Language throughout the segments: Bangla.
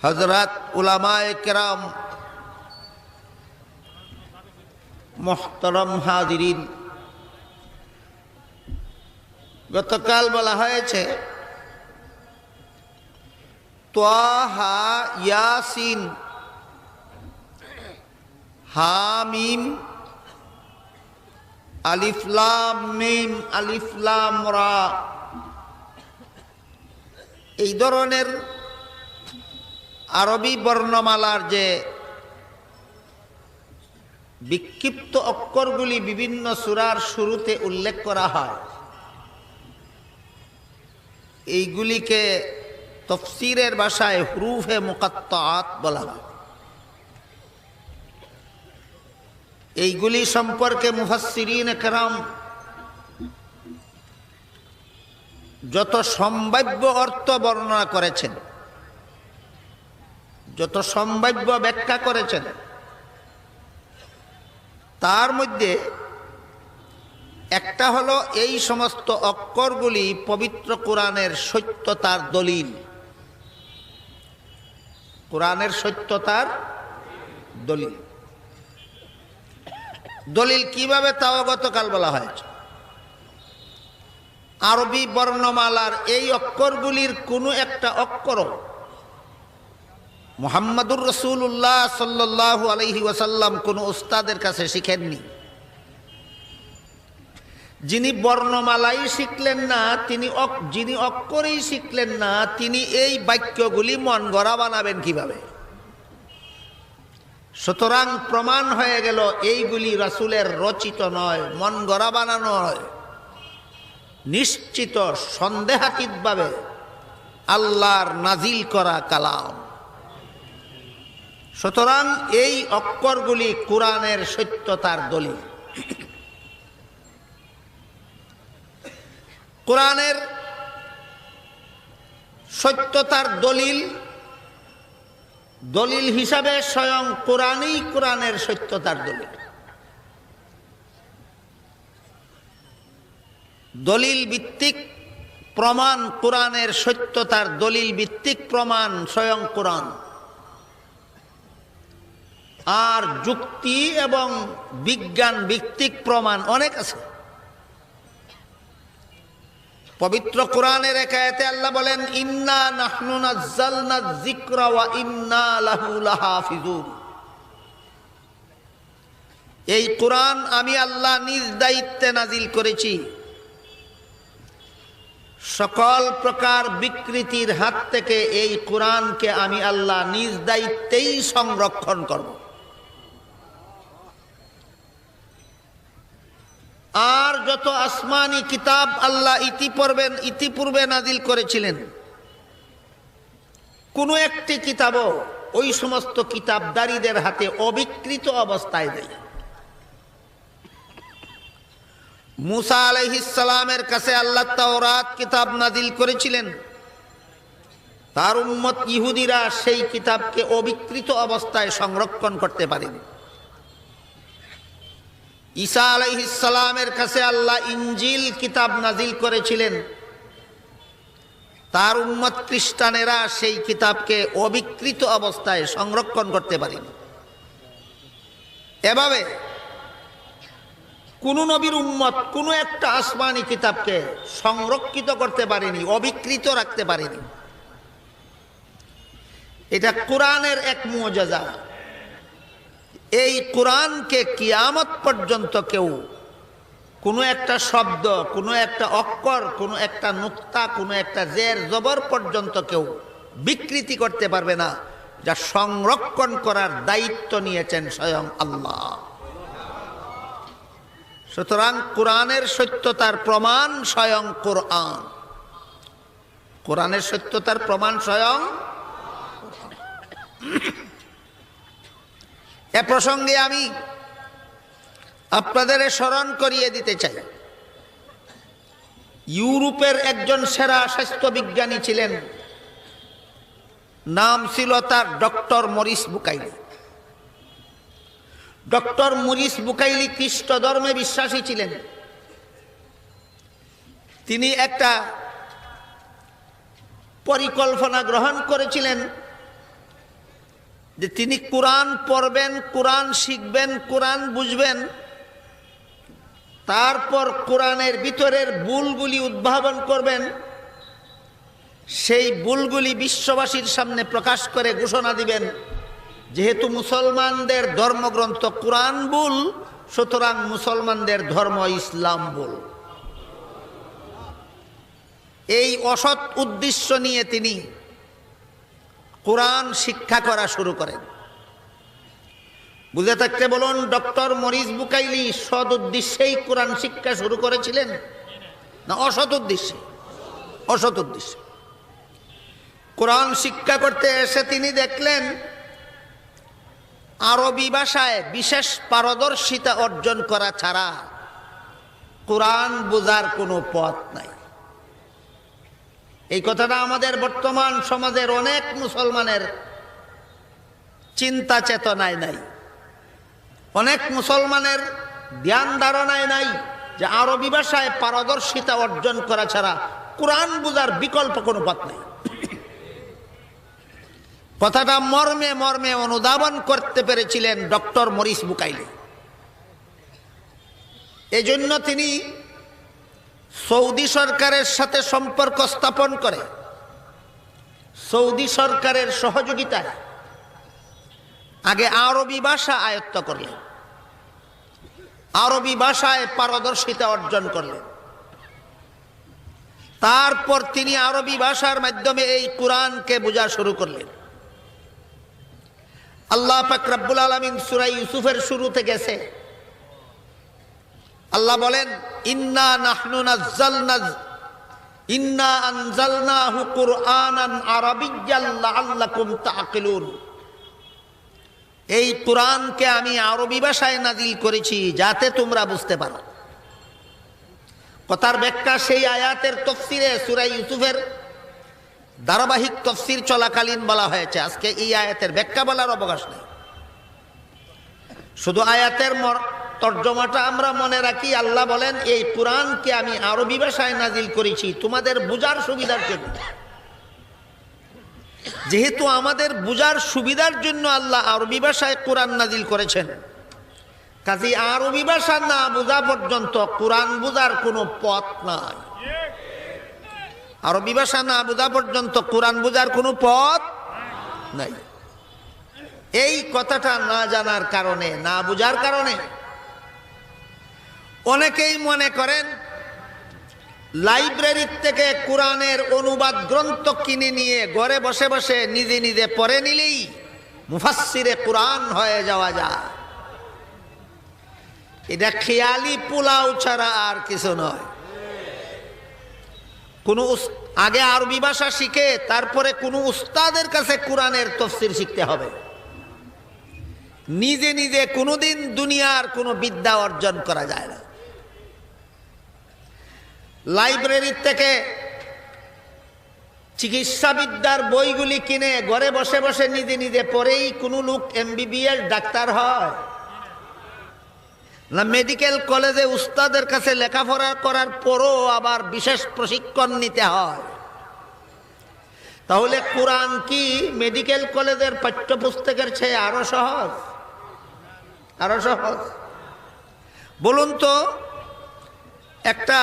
হযরত উলামায়ে কেরাম, মুহতারাম হাজিরিন, গতকাল বলা হয়েছে তাহা, ইয়াসিন, হামিম, আলিফ লাম মিম, আলিফ লাম রা, এই ধরনের আরবি বর্ণমালার যে বিক্ষিপ্ত অক্ষরগুলি বিভিন্ন সূরার শুরুতে উল্লেখ করা হয়, এইগুলিকে তাফসীরের ভাষায় হুরুফে মুকাত্তাআত বলা হয়। এইগুলি সম্পর্কে মুফাসসিরিন কেরাম যত সম্ভাব্য অর্থ বর্ণনা করেছেন, যত সম্ভাব্য ব্যাখ্যা করেছেন, তার মধ্যে একটা হলো এই সমস্ত অক্ষরগুলি পবিত্র কোরআনের সত্যতার দলিল। কোরআনের সত্যতার দলিল। দলিল কিভাবে তাও গতকাল বলা হয়েছে। আরবি বর্ণমালার এই অক্ষরগুলির কোনো একটা অক্ষর মুহাম্মাদুর রাসূলুল্লাহ সাল্লাল্লাহু আলাইহি ওয়াসাল্লাম কোনো উস্তাদের কাছে শিখেননি। যিনি বর্ণমালাই শিখলেন না, যিনি অক্ষরেই শিখলেন না, তিনি এই বাক্যগুলি মন গড়া বানাবেন কিভাবে? সুতরাং প্রমাণ হয়ে গেল এইগুলি রাসূলের রচিত নয়, মন গড়া বানানো নয়, নিশ্চিত সন্দেহাতীতভাবে আল্লাহর নাজিল করা কালাম। সুতরাং এই অক্ষরগুলি কোরআনের সত্যতার দলিল। কোরআনের সত্যতার দলিল হিসাবে স্বয়ং কোরআনই কোরআনের সত্যতার দলিল। দলিল ভিত্তিক প্রমাণ, কোরআনের সত্যতার দলিল ভিত্তিক প্রমাণ স্বয়ং কোরআন। আর যুক্তি এবং বিজ্ঞান ভিত্তিক প্রমাণ অনেক আছে। পবিত্র কোরআনের এক আয়াতে আল্লাহ বলেন, ইন্না নাহনু নাযালনা যিকরা ওয়া ইন্না লাহু লাহাফিজুন। এই কোরআন আমি আল্লাহ নিজ দায়িত্বে নাজিল করেছি, সকল প্রকার বিকৃতির হাত থেকে এই কোরআনকে আমি আল্লাহ নিজ দায়িত্বেই সংরক্ষণ করব। আর যত আসমানি কিতাব আল্লাহ ইতিপূর্বে নাজিল করেছিলেন, কোন একটি কিতাবও ওই সমস্ত কিতাবদারীদের হাতে অবিকৃত অবস্থায় নেই। মুসা আলাইহিস সালামের কাছে আল্লাহ তাওরাত কিতাব নাজিল করেছিলেন, তার উম্মত ইহুদিরা সেই কিতাবকে অবিকৃত অবস্থায় সংরক্ষণ করতে পারেনি। ঈসা আলাইহিস সালামের কাছে আল্লাহ ইনজিল কিতাব নাজিল করেছিলেন, তার উম্মত খ্রিস্টানেরা সেই কিতাবকে অবিকৃত অবস্থায় সংরক্ষণ করতে পারেনি। এভাবে কোন নবীর উম্মত কোন একটা আসমানি কিতাবকে সংরক্ষিত করতে পারেনি, অবিকৃত রাখতে পারেনি। এটা কোরআনের এক মুআজিজা। এই কোরআনকে কিয়ামত পর্যন্ত কেউ কোনো একটা শব্দ, কোনো একটা অক্ষর, কোনো একটা নুক্তা, কোনো একটা জের জবর পর্যন্ত কেউ বিকৃতি করতে পারবে না, যা সংরক্ষণ করার দায়িত্ব নিয়েছেন স্বয়ং আল্লাহ। সুতরাং কোরআনের সত্যতার প্রমাণ স্বয়ং কোরআন। কোরআনের সত্যতার প্রমাণ স্বয়ং। এ প্রসঙ্গে আমি আপনাদের স্মরণ করিয়ে দিতে চাই, ইউরোপের একজন সেরা স্বাস্থ্যবিজ্ঞানী ছিলেন, নাম ছিল তার doctor Maurice Bucaille. Doctor Maurice Bucaille খ্রিস্ট ধর্মে বিশ্বাসী ছিলেন। তিনি একটা পরিকল্পনা গ্রহণ করেছিলেন যে তিনি কোরআন পড়বেন, কোরআন শিখবেন, কোরআন বুঝবেন, তারপর কোরআনের ভিতরের ভুলগুলি উদ্ভাবন করবেন, সেই ভুলগুলি বিশ্ববাসীর সামনে প্রকাশ করে ঘোষণা দিবেন যেহেতু মুসলমানদের ধর্মগ্রন্থ কোরআন ভুল, সুতরাং মুসলমানদের ধর্ম ইসলাম ভুল। এই অসৎ উদ্দেশ্য নিয়ে তিনি কোরআন শিক্ষা করা শুরু করেন। বুঝে থাকতে বলুন, ডক্টর মরিস বুকাইলি সৎ উদ্দেশ্যেই কোরআন শিক্ষা শুরু করেছিলেন না অসৎ উদ্দেশ্যে? অসৎ উদ্দেশ্যে। কোরআন শিক্ষা করতে এসে তিনি দেখলেন আরবি ভাষায় বিশেষ পারদর্শিতা অর্জন করা ছাড়া কোরআন বোঝার কোনো পথ নাই। এই কথাটা আমাদের বর্তমান সমাজের অনেক মুসলমানের চিন্তা চেতনায় নাই, অনেক মুসলমানের ধ্যান ধারণায় নাই যে আরবি ভাষায় পারদর্শিতা অর্জন করা ছাড়া কোরআন বোঝার বিকল্প কোনো পথ নাই। কথাটা মর্মে মর্মে অনুধাবন করতে পেরেছিলেন ডক্টর মরিস বুকাইলি। এজন্য তিনি সৌদি সরকারের সাথে সম্পর্ক স্থাপন করে সৌদি সরকারের সহযোগিতায় আগে আরবি ভাষা আয়ত্ত করলেন, আরবি ভাষায় পারদর্শিতা অর্জন করলেন। তারপর তিনি আরবি ভাষার মাধ্যমে এই কোরআনকে বোঝা শুরু করলেন। আল্লাহ পাক রব্বুল আলামিন সূরা ইউসুফের শুরুতে গেছে আল্লাহ বলেন, ইন্না আনজালনাহু কুরআনান আরাবিয়্যান লাআল্লাকুম তাআকিলুন। এই কোরআনকে আমি আরবি ভাষায় নাজিল করেছি যাতে তোমরা বুঝতে পারো। কথার ব্যাখ্যা সেই আয়াতের তফসিরে সূরা ইউসুফের ধারাবাহিক তফসির চলাকালীন বলা হয়েছে। আজকে এই আয়াতের ব্যাখ্যা বলার অবকাশ নেই, শুধু আয়াতের তর্জমাটা আমরা মনে রাখি। আল্লাহ বলেন, এই কোরআনকে আমি আরবি ভাষায় নাজিল করেছি তোমাদের বুঝার সুবিধার জন্য। যেহেতু আমাদের বুঝার সুবিধার জন্য আল্লাহ আরবি ভাষায় কোরআন নাজিল করেছেন, কাজেই আরবি ভাষা না বোঝা পর্যন্ত কোরআন বোঝার কোনো পথ নাই। আরবি ভাষা না বোঝা পর্যন্ত কোরআন বোঝার কোনো পথ নাই। এই কথাটা না জানার কারণে, না বোঝার কারণে অনেকেই মনে করেন লাইব্রেরির থেকে কোরআনের অনুবাদ গ্রন্থ কিনে নিয়ে ঘরে বসে বসে নিজে নিজে পড়ে নিলেই মুফাসসিরে কোরআন হয়ে যাওয়া যায়। এটা খেয়ালি পোলাও ছাড়া আর কিছু নয়। কোনো আগে আরবি ভাষা শিখে তারপরে কোনো উস্তাদের কাছে কোরআনের তাফসীর শিখতে হবে। নিজে নিজে কোনোদিন দুনিয়ার কোনো বিদ্যা অর্জন করা যায় না। লাইব্রেরির থেকে চিকিৎসাবিদ্যার বইগুলি কিনে ঘরে বসে বসে নিজে নিজে পড়েই কোনো লোক এমবিবিএস ডাক্তার হয় না? মেডিকেল কলেজে উস্তাদের কাছে লেখাপড়া করার পরও আবার বিশেষ প্রশিক্ষণ নিতে হয়। তাহলে কোরআন কি মেডিকেল কলেজের পাঠ্যপুস্তকের চেয়ে আরো সহজ? আরো সহজ? বলুন তো, একটা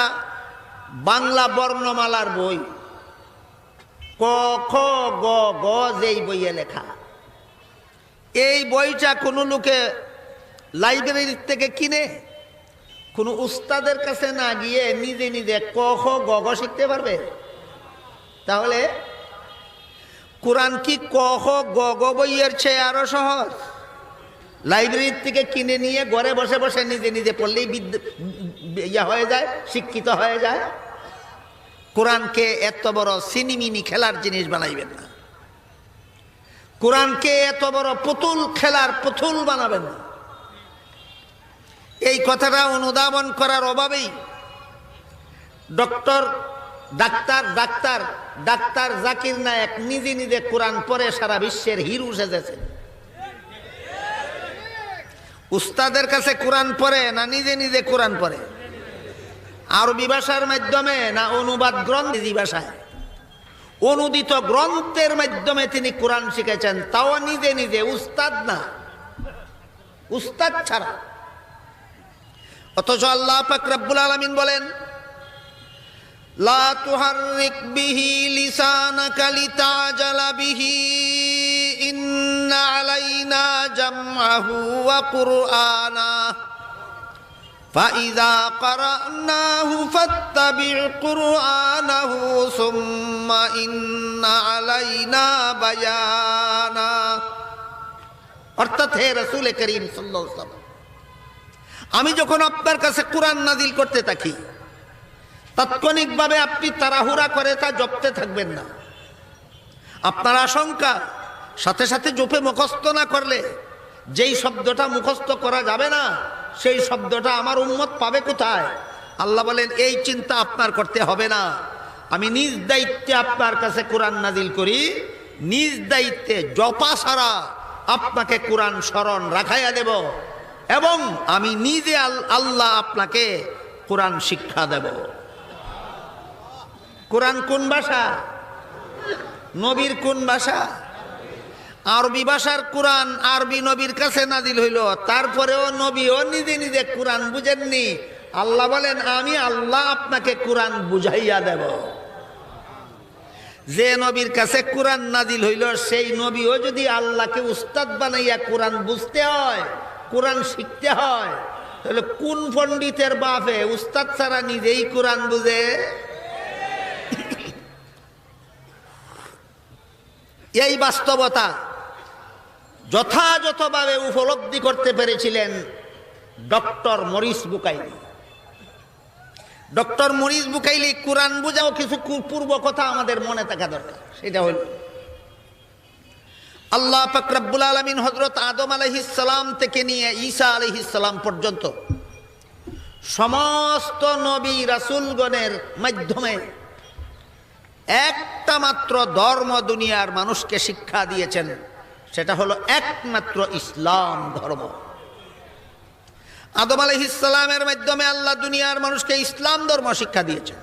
বাংলা বর্ণমালার বই ক খ গ গ যেই বইয়ে লেখা, এই বইটা কোনো লোকে লাইব্রেরির থেকে কিনে কোনো উস্তাদের কাছে না গিয়ে নিজে নিজে ক খ গ গ শিখতে পারবে? তাহলে কোরআন কি ক খ গ গ বইয়ের চেয়ে আরো সহজ? লাইব্রেরির থেকে কিনে নিয়ে ঘরে বসে বসে নিজে নিজে পড়লেই ইয়া হয়ে যায়, শিক্ষিত হয়ে যায়। কোরআনকে এত বড় সিনিমিনি খেলার জিনিস বানাইবেন না। কোরআনকে এত বড় পুতুল খেলার পুতুল বানাবেন না। এই কথাটা অনুধাবন করার অভাবেই ডাক্তার জাকির নায়েক নিজে নিজে কোরআন পড়ে সারা বিশ্বের হিরো সেজেছেন। উস্তাদের কাছে কোরআন পড়ে না নিজে নিজে কোরআন পড়ে? আরবি ভাষার মাধ্যমে না অনুবাদ গ্রন্থ ভাষায়? অনুদিত গ্রন্থের মাধ্যমে তিনি কোরআন শিখেছেন, তাও নিজে নিজে, উস্তাদ না, উস্তাদ ছাড়া। অথচ আল্লাহ পাক রব্বুল আলামিন বলেন, লা তুহাররিক বিহি লিসানাকা লিতাজালা বিহি ইন্না আলাইনা জামআহু ওয়া কুরআনা فَإِذَا قَرَأْنَاهُ فَاتَّبِعْ قُرْآنَهُ ثُمَّ إِنَّ عَلَيْنَا بَيَانَهُ। অর্থাৎ হে রাসূল করিম সাল্লাল্লাহু আলাইহি ওয়াসাল্লাম, আমি যখন আপনার কাছে কোরআন নাজিল করতে থাকি, তাৎক্ষণিকভাবে আপনি তাড়াহুড়া করে তা জপতে থাকবেন না। আপনার আশঙ্কা সাথে সাথে জপে মুখস্থ না করলে যেই শব্দটা মুখস্থ করা যাবে না, সেই শব্দটা আমার উম্মত পাবে কোথায়? আল্লাহ বলেন, এই চিন্তা আপনার করতে হবে না। আমি নিজ দায়িত্বে আপনার কাছে কোরআন নাজিল করি, নিজ দায়িত্বে জপা ছাড়া আপনাকে কোরআন স্মরণ রাখাইয়া দেব, এবং আমি নিজে আল্লাহ আপনাকে কোরআন শিক্ষা দেব। কোরআন কোন ভাষা? নবীর কোন ভাষা? আরবি ভাষার কোরআন আরবি নবীর কাছে নাজিল হইল, তারপরেও নবীও নিজে নিজে কোরআন বুঝেননি। আল্লাহ বলেন, আমি আল্লাহ আপনাকে কোরআন বুঝাইয়া দেব। যে নবীর কাছে কোরআন নাজিল হইল, সেই নবীও যদি আল্লাহকে উস্তাদ বানাইয়া কোরআন বুঝতে হয়, কোরআন শিখতে হয়, তাহলে কোন পণ্ডিতের বাপে উস্তাদ ছাড়া নিজেই কোরআন বুঝে? এই বাস্তবতা যথাযথভাবে উপলব্ধি করতে পেরেছিলেন doctor Maurice Bucaille. Doctor Maurice Bucaille কোরআন বুঝাও কিছু পূর্ব কথা আমাদের মনে থাকা দরকার। সেটা হল, আল্লাহ পাক রব্বুল আলামিন হযরত আদম আলাইহিস সালাম থেকে নিয়ে ঈসা আলাইহিস সালাম পর্যন্ত সমস্ত নবী রাসূলগণের মাধ্যমে একটা মাত্র ধর্ম দুনিয়ার মানুষকে শিক্ষা দিয়েছেন, সেটা হলো একমাত্র ইসলাম ধর্ম। আদম আলাইহিস সালামের মাধ্যমে আল্লাহ দুনিয়ার মানুষকে ইসলাম ধর্ম শিক্ষা দিয়েছেন।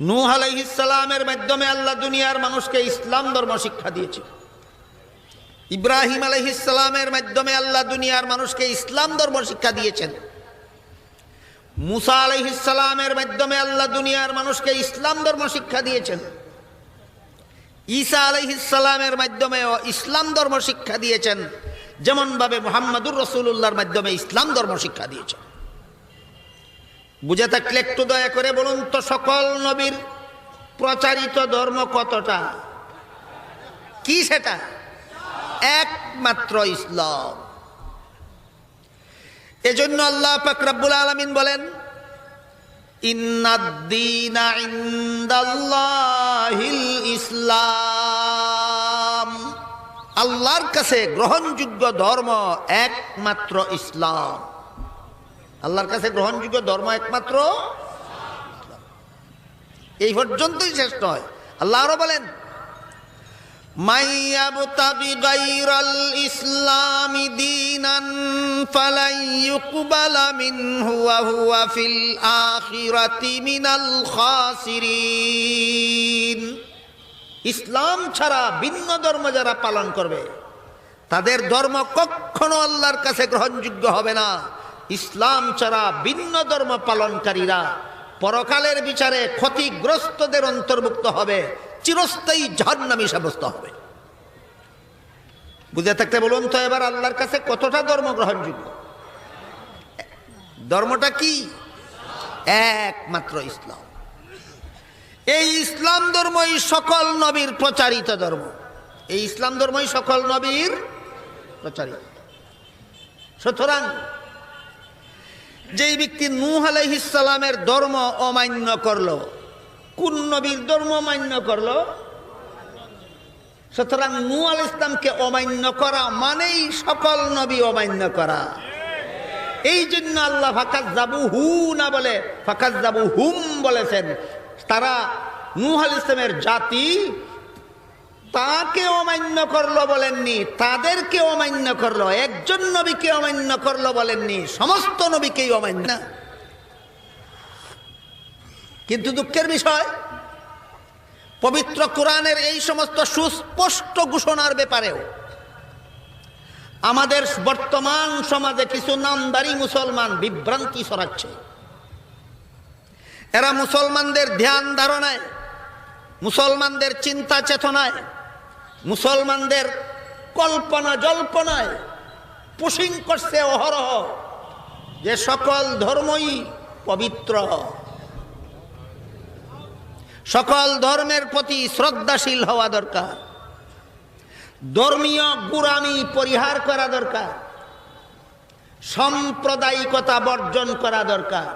নূহ আলাইহিস সালামের মাধ্যমে আল্লাহ দুনিয়ার মানুষকে ইসলাম ধর্ম শিক্ষা দিয়েছেন। ইব্রাহিম আলাইহিস সালামের মাধ্যমে আল্লাহ দুনিয়ার মানুষকে ইসলাম ধর্ম শিক্ষা দিয়েছেন। মুসা আলাইহিস সালামের মাধ্যমে আল্লাহ দুনিয়ার মানুষকে ইসলাম ধর্ম শিক্ষা দিয়েছেন। ঈসা আলাইহিস সালামের মাধ্যমে ইসলাম ধর্ম শিক্ষা দিয়েছেন, যেমন ভাবে মুহাম্মদুর রাসূলুল্লাহর মাধ্যমে ইসলাম ধর্ম শিক্ষা দিয়েছেন। বুঝে থাকলে একটু দয়া করে বলুন তো, সকল নবীর প্রচারিত ধর্ম কতটা? কি সেটা? একমাত্র ইসলাম। এজন্য আল্লাহ পাক রব্বুল আলামিন বলেন, ইন্নাদ-দীনা ইনদাল্লাহিল ইসলাম। আল্লাহর কাছে গ্রহণযোগ্য ধর্ম একমাত্র ইসলাম। আল্লাহর কাছে গ্রহণযোগ্য ধর্ম একমাত্র এই পর্যন্তই শেষ নয়। আল্লাহ আরো বলেন, মাইয়াবতাগি গায়রাল ইসলামি দীনান ফালাই ইউকবালা মিনহু ওয়া হুয়া ফিল আখিরাতি মিনাল খাসিরিন। ইসলাম ছাড়া ভিন্ন ধর্ম যারা পালন করবে, তাদের ধর্ম কখনো আল্লাহর কাছে গ্রহণযোগ্য হবে না। ইসলাম ছাড়া ভিন্ন ধর্ম পালনকারীরা পরকালের বিচারে ক্ষতিগ্রস্তদের অন্তর্ভুক্ত হবে, চিরস্থায়ী জাহান্নামী সাব্যস্ত হবে। বুঝে থাকতে বলুন তো এবার আল্লাহর কাছে কতটা ধর্ম গ্রহণযোগ্য? ধর্মটা কি? একমাত্র ইসলাম। এই ইসলাম ধর্মই সকল নবীর প্রচারিত ধর্ম। এই ইসলাম ধর্মই সকল নবীর প্রচারিত। সুতরাং যেই ব্যক্তি নূহ আলাইহিস সালামের ধর্ম অমান্য করলো, কোন নবীর ধর্ম মান্য করলো? সুতরাং নূহ আলাইহিস সালামকে অমান্য করা মানেই সকল নবী অমান্য করা। এই জন্য আল্লাহ ফাকাজ্জাবুহু না বলে ফাকাজ্জাবুহুম বলেছেন। তারা নূহ আলাইহিস সালামের জাতি তাকে অমান্য করলো বলেননি, তাদেরকে অমান্য করলো। একজন নবীকে অমান্য করলো বলেননি, সমস্ত নবীকেই অমান্য। কিন্তু দুঃখের বিষয়, পবিত্র কোরআনের এই সমস্ত সুস্পষ্ট ঘোষণার ব্যাপারেও আমাদের বর্তমান সমাজে কিছু নামদারি মুসলমান বিভ্রান্তি ছড়াচ্ছে। এরা মুসলমানদের ধ্যান ধারণায়, মুসলমানদের চিন্তা চেতনায়, মুসলমানদের কল্পনা জল্পনায় পুশিং করছে অহরহ যে সকল ধর্মই পবিত্র, সকল ধর্মের প্রতি শ্রদ্ধাশীল হওয়া দরকার, ধর্মীয় গোঁড়ামি পরিহার করা দরকার, সাম্প্রদায়িকতা বর্জন করা দরকার।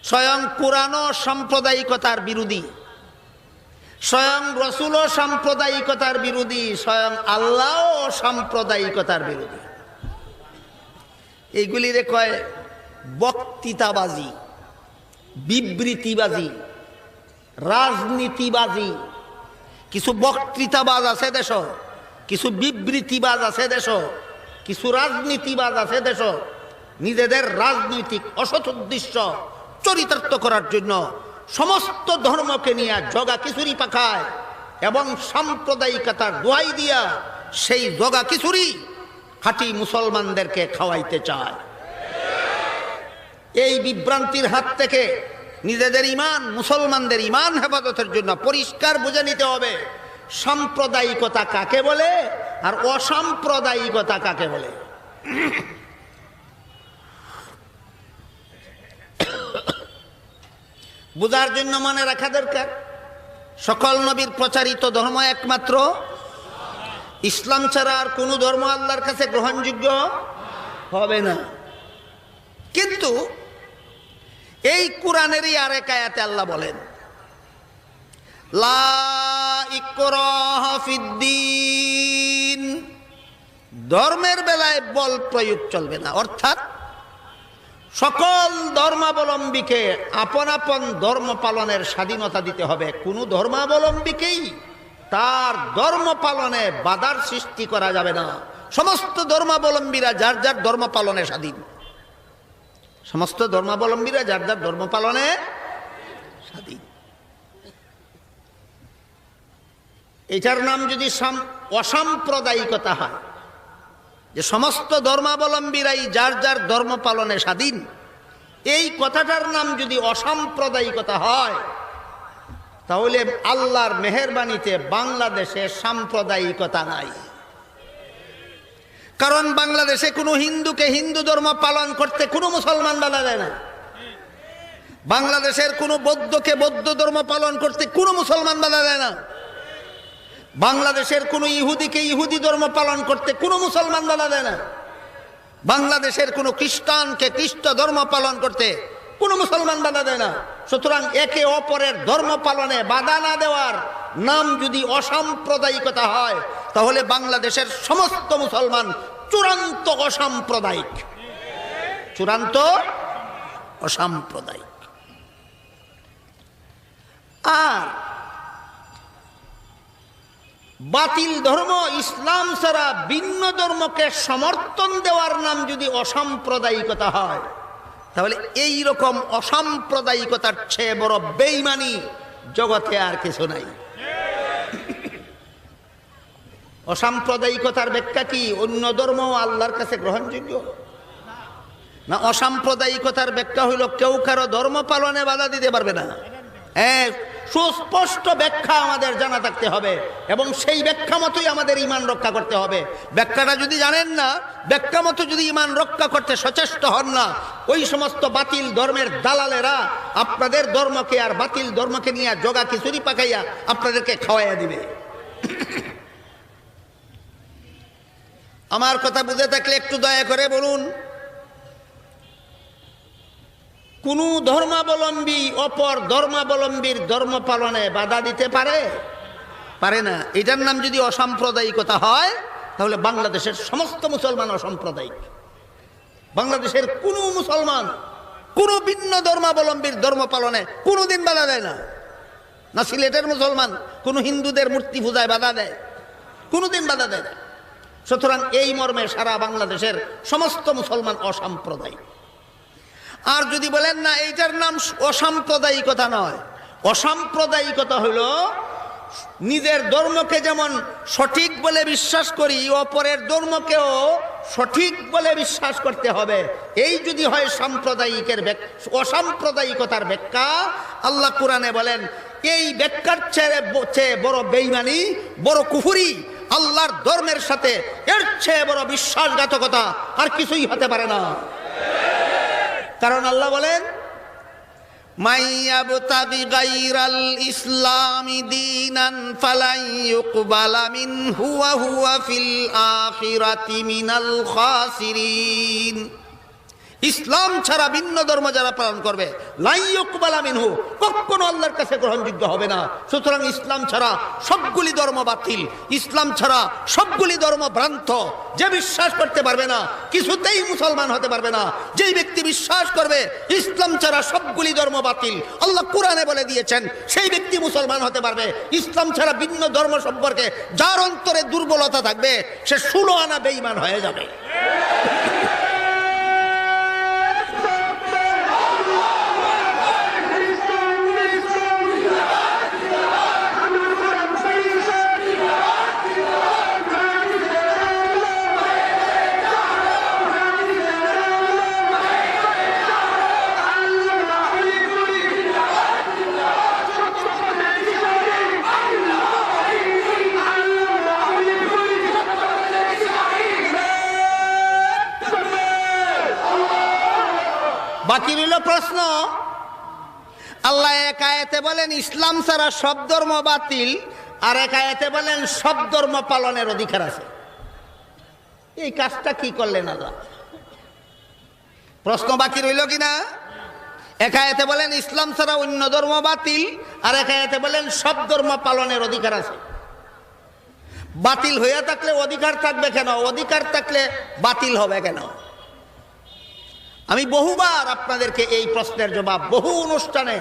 স্বয়ং কুরআনও সাম্প্রদায়িকতার বিরোধী, স্বয়ং রসুলও সাম্প্রদায়িকতার বিরোধী, স্বয়ং আল্লাহও সাম্প্রদায়িকতার বিরোধী। এইগুলিরে কয় বক্তৃতাবাজি, বিবৃতিবাজি, রাজনীতিবাজি। কিছু বক্তৃতাবাজ আছে দেশ, কিছু বিবৃতিবাজ আছে দেশ, কিছু রাজনীতিবাজ আছে দেশ। নিজেদের রাজনৈতিক অসৎ উদ্দেশ্য চরিতার্থ করার জন্য সমস্ত ধর্মকে নিয়ে জগা খিচুড়ি পাকায় এবং সাম্প্রদায়িকতার দোহাই দিয়া সেই জগা খিচুড়ি খাঁটি মুসলমানদেরকে খাওয়াইতে চায়। এই বিভ্রান্তির হাত থেকে নিজেদের ইমান, মুসলমানদের ইমান হেফাজতের জন্য পরিষ্কার বুঝে নিতে হবে সাম্প্রদায়িকতা কাকে বলে আর অসাম্প্রদায়িকতা কাকে বলে। বুঝার জন্য মনে রাখা দরকার, সকল নবীর প্রচারিত ধর্ম একমাত্র ইসলাম ছাড়া আর কোন ধর্ম আল্লাহর কাছে গ্রহণযোগ্য হবে না। কিন্তু এই কোরআনেরই আরেক আয়াতে আল্লাহ বলেন, লা ইকরাহা ফিদ্দীন, ধর্মের বেলায় বল প্রয়োগ চলবে না। অর্থাৎ সকল ধর্মাবলম্বীকে আপন আপন ধর্ম পালনের স্বাধীনতা দিতে হবে। কোনো ধর্মাবলম্বীকেই তার ধর্ম পালনে বাধার সৃষ্টি করা যাবে না। সমস্ত ধর্মাবলম্বীরা যার যার ধর্ম পালনে স্বাধীন, সমস্ত ধর্মাবলম্বীরা যার যার ধর্ম পালনে স্বাধীন। এটার নাম যদি অসাম্প্রদায়িকতা হয়, যে সমস্ত ধর্মাবলম্বীরাই যার যার ধর্ম পালনে স্বাধীন, এই কথাটার নাম যদি অসাম্প্রদায়িকতা হয়, তাহলে আল্লাহর মেহেরবানিতে বাংলাদেশে সাম্প্রদায়িকতা নাই। কারণ বাংলাদেশে কোনো হিন্দুকে হিন্দু ধর্ম পালন করতে কোনো মুসলমান বাধা দেয় না, বাংলাদেশের কোনো বৌদ্ধকে বৌদ্ধ ধর্ম পালন করতে কোনো মুসলমান বাধা দেয় না, বাংলাদেশের কোনো ইহুদিকে ইহুদি ধর্ম পালন করতে কোনো মুসলমান বাধা দেয় না, বাংলাদেশের কোনো খ্রিস্টানকে খ্রিস্ট ধর্ম পালন করতে কোনো মুসলমান বাধা দেয় না। সুতরাং একে অপরের ধর্ম পালনে বাধা না দেওয়ার নাম যদি অসাম্প্রদায়িকতা হয়, তাহলে বাংলাদেশের সমস্ত মুসলমান চূড়ান্ত অসাম্প্রদায়িক, চূড়ান্ত অসাম্প্রদায়িক। আর বাতিল ধর্ম ইসলাম ছাড়া ভিন্ন ধর্মকে সমর্থন দেওয়ার নাম যদি অসাম্প্রদায়িকতা হয়, তাহলে এই রকম অসাম্প্রদায়িকতার চেয়ে বড় বেঈমানি জগতে আর কিছু নাই। অসাম্প্রদায়িকতার ব্যাখ্যা কি? অন্য ধর্ম আল্লাহর কাছে গ্রহণযোগ্য না। অসাম্প্রদায়িকতার ব্যাখ্যা হইল কেউ কারো ধর্ম পালনে বাধা দিতে পারবে না। হ্যাঁ, সুস্পষ্ট ব্যাখ্যা আমাদের জানা থাকতে হবে এবং সেই ব্যাখ্যা মতোই আমাদের ইমান রক্ষা করতে হবে। ব্যাখ্যাটা যদি জানেন না, ব্যাখ্যা মতো যদি ইমান রক্ষা করতে সচেষ্ট হন না, ওই সমস্ত বাতিল ধর্মের দালালেরা আপনাদের ধর্মকে আর বাতিল ধর্মকে নিয়ে জগা খিচুড়ি পাকাইয়া আপনাদেরকে খাওয়াইয়া দিবে। আমার কথা বুঝে থাকলে একটু দয়া করে বলুন, কোন ধর্মাবলম্বী অপর ধর্মাবলম্বীর ধর্ম পালনে বাধা দিতে পারে? পারে না। এটার নাম যদি অসাম্প্রদায়িকতা হয়, তাহলে বাংলাদেশের সমস্ত মুসলমান অসাম্প্রদায়িক। বাংলাদেশের কোনো মুসলমান কোনো ভিন্ন ধর্মাবলম্বীর ধর্ম পালনে কোনোদিন বাধা দেয় না। না সিলেটের মুসলমান কোনো হিন্দুদের মূর্তি পূজায় বাধা দেয়, কোনোদিন বাধা দেয় না। সুতরাং এই মর্মে সারা বাংলাদেশের সমস্ত মুসলমান অসাম্প্রদায়িক। আর যদি বলেন না এইটার নাম অসাম্প্রদায়িকতা নয়, অসাম্প্রদায়িকতা হলো নিজের ধর্মকে যেমন সঠিক বলে বিশ্বাস করি, অপরের ধর্মকেও সঠিক বলে বিশ্বাস করতে হবে। এই যদি হয় অসাম্প্রদায়িকতার ব্যাখ্যা, আল্লাহ কোরআনে বলেন এই ব্যাখ্যার চেয়ে বড় বেঈমানি, বড় কুফরি আল্লাহর ধর্মের সাথে, এর চেয়ে বড় বিশ্বাসঘাতকতা আর কিছুই হতে পারে না। কারণ আল্লাহ বলেন মাইয়াবতাগি গায়রাল ইসলামি দীনান ফালাই ইউকবালা মিনহু ওয়া হুয়া ফিল আখিরাতি মিনাল খাসিরিন। ইসলাম ছাড়া ভিন্ন ধর্ম যারা পালন করবে লাই ইউকবালা মিনহু, কখনো আল্লাহর কাছে গ্রহণযোগ্য হবে না। সুতরাং ইসলাম ছাড়া সবগুলি ধর্ম বাতিল, ইসলাম ছাড়া সবগুলি ধর্ম ভ্রান্ত। যে বিশ্বাস করতে পারবে না কিছুতেই মুসলমান হতে পারবে না। যেই ব্যক্তি বিশ্বাস করবে ইসলাম ছাড়া সবগুলি ধর্ম বাতিল, আল্লাহ কোরআনে বলে দিয়েছেন, সেই ব্যক্তি মুসলমান হতে পারবে। ইসলাম ছাড়া ভিন্ন ধর্ম সম্পর্কে যার অন্তরে দুর্বলতা থাকবে সে 16 আনা বেঈমান হয়ে যাবে। বাকি রইল প্রশ্ন, আল্লাহ এক আয়াতে বলেন ইসলাম ছাড়া সব ধর্ম বাতিল, আর এক আয়াতে বলেন সব ধর্ম পালনের অধিকার আছে। এই কাজটা কি করলেন আল্লাহ? প্রশ্ন বাকি রইল কিনা? এক আয়াতে বলেন ইসলাম ছাড়া অন্য ধর্ম বাতিল, আর এক আয়াতে বলেন সব ধর্ম পালনের অধিকার আছে। বাতিল হইয়া থাকলে অধিকার থাকবে কেন? অধিকার থাকলে বাতিল হবে কেন? আমি বহুবার আপনাদেরকে এই প্রশ্নের জবাব বহু অনুষ্ঠানে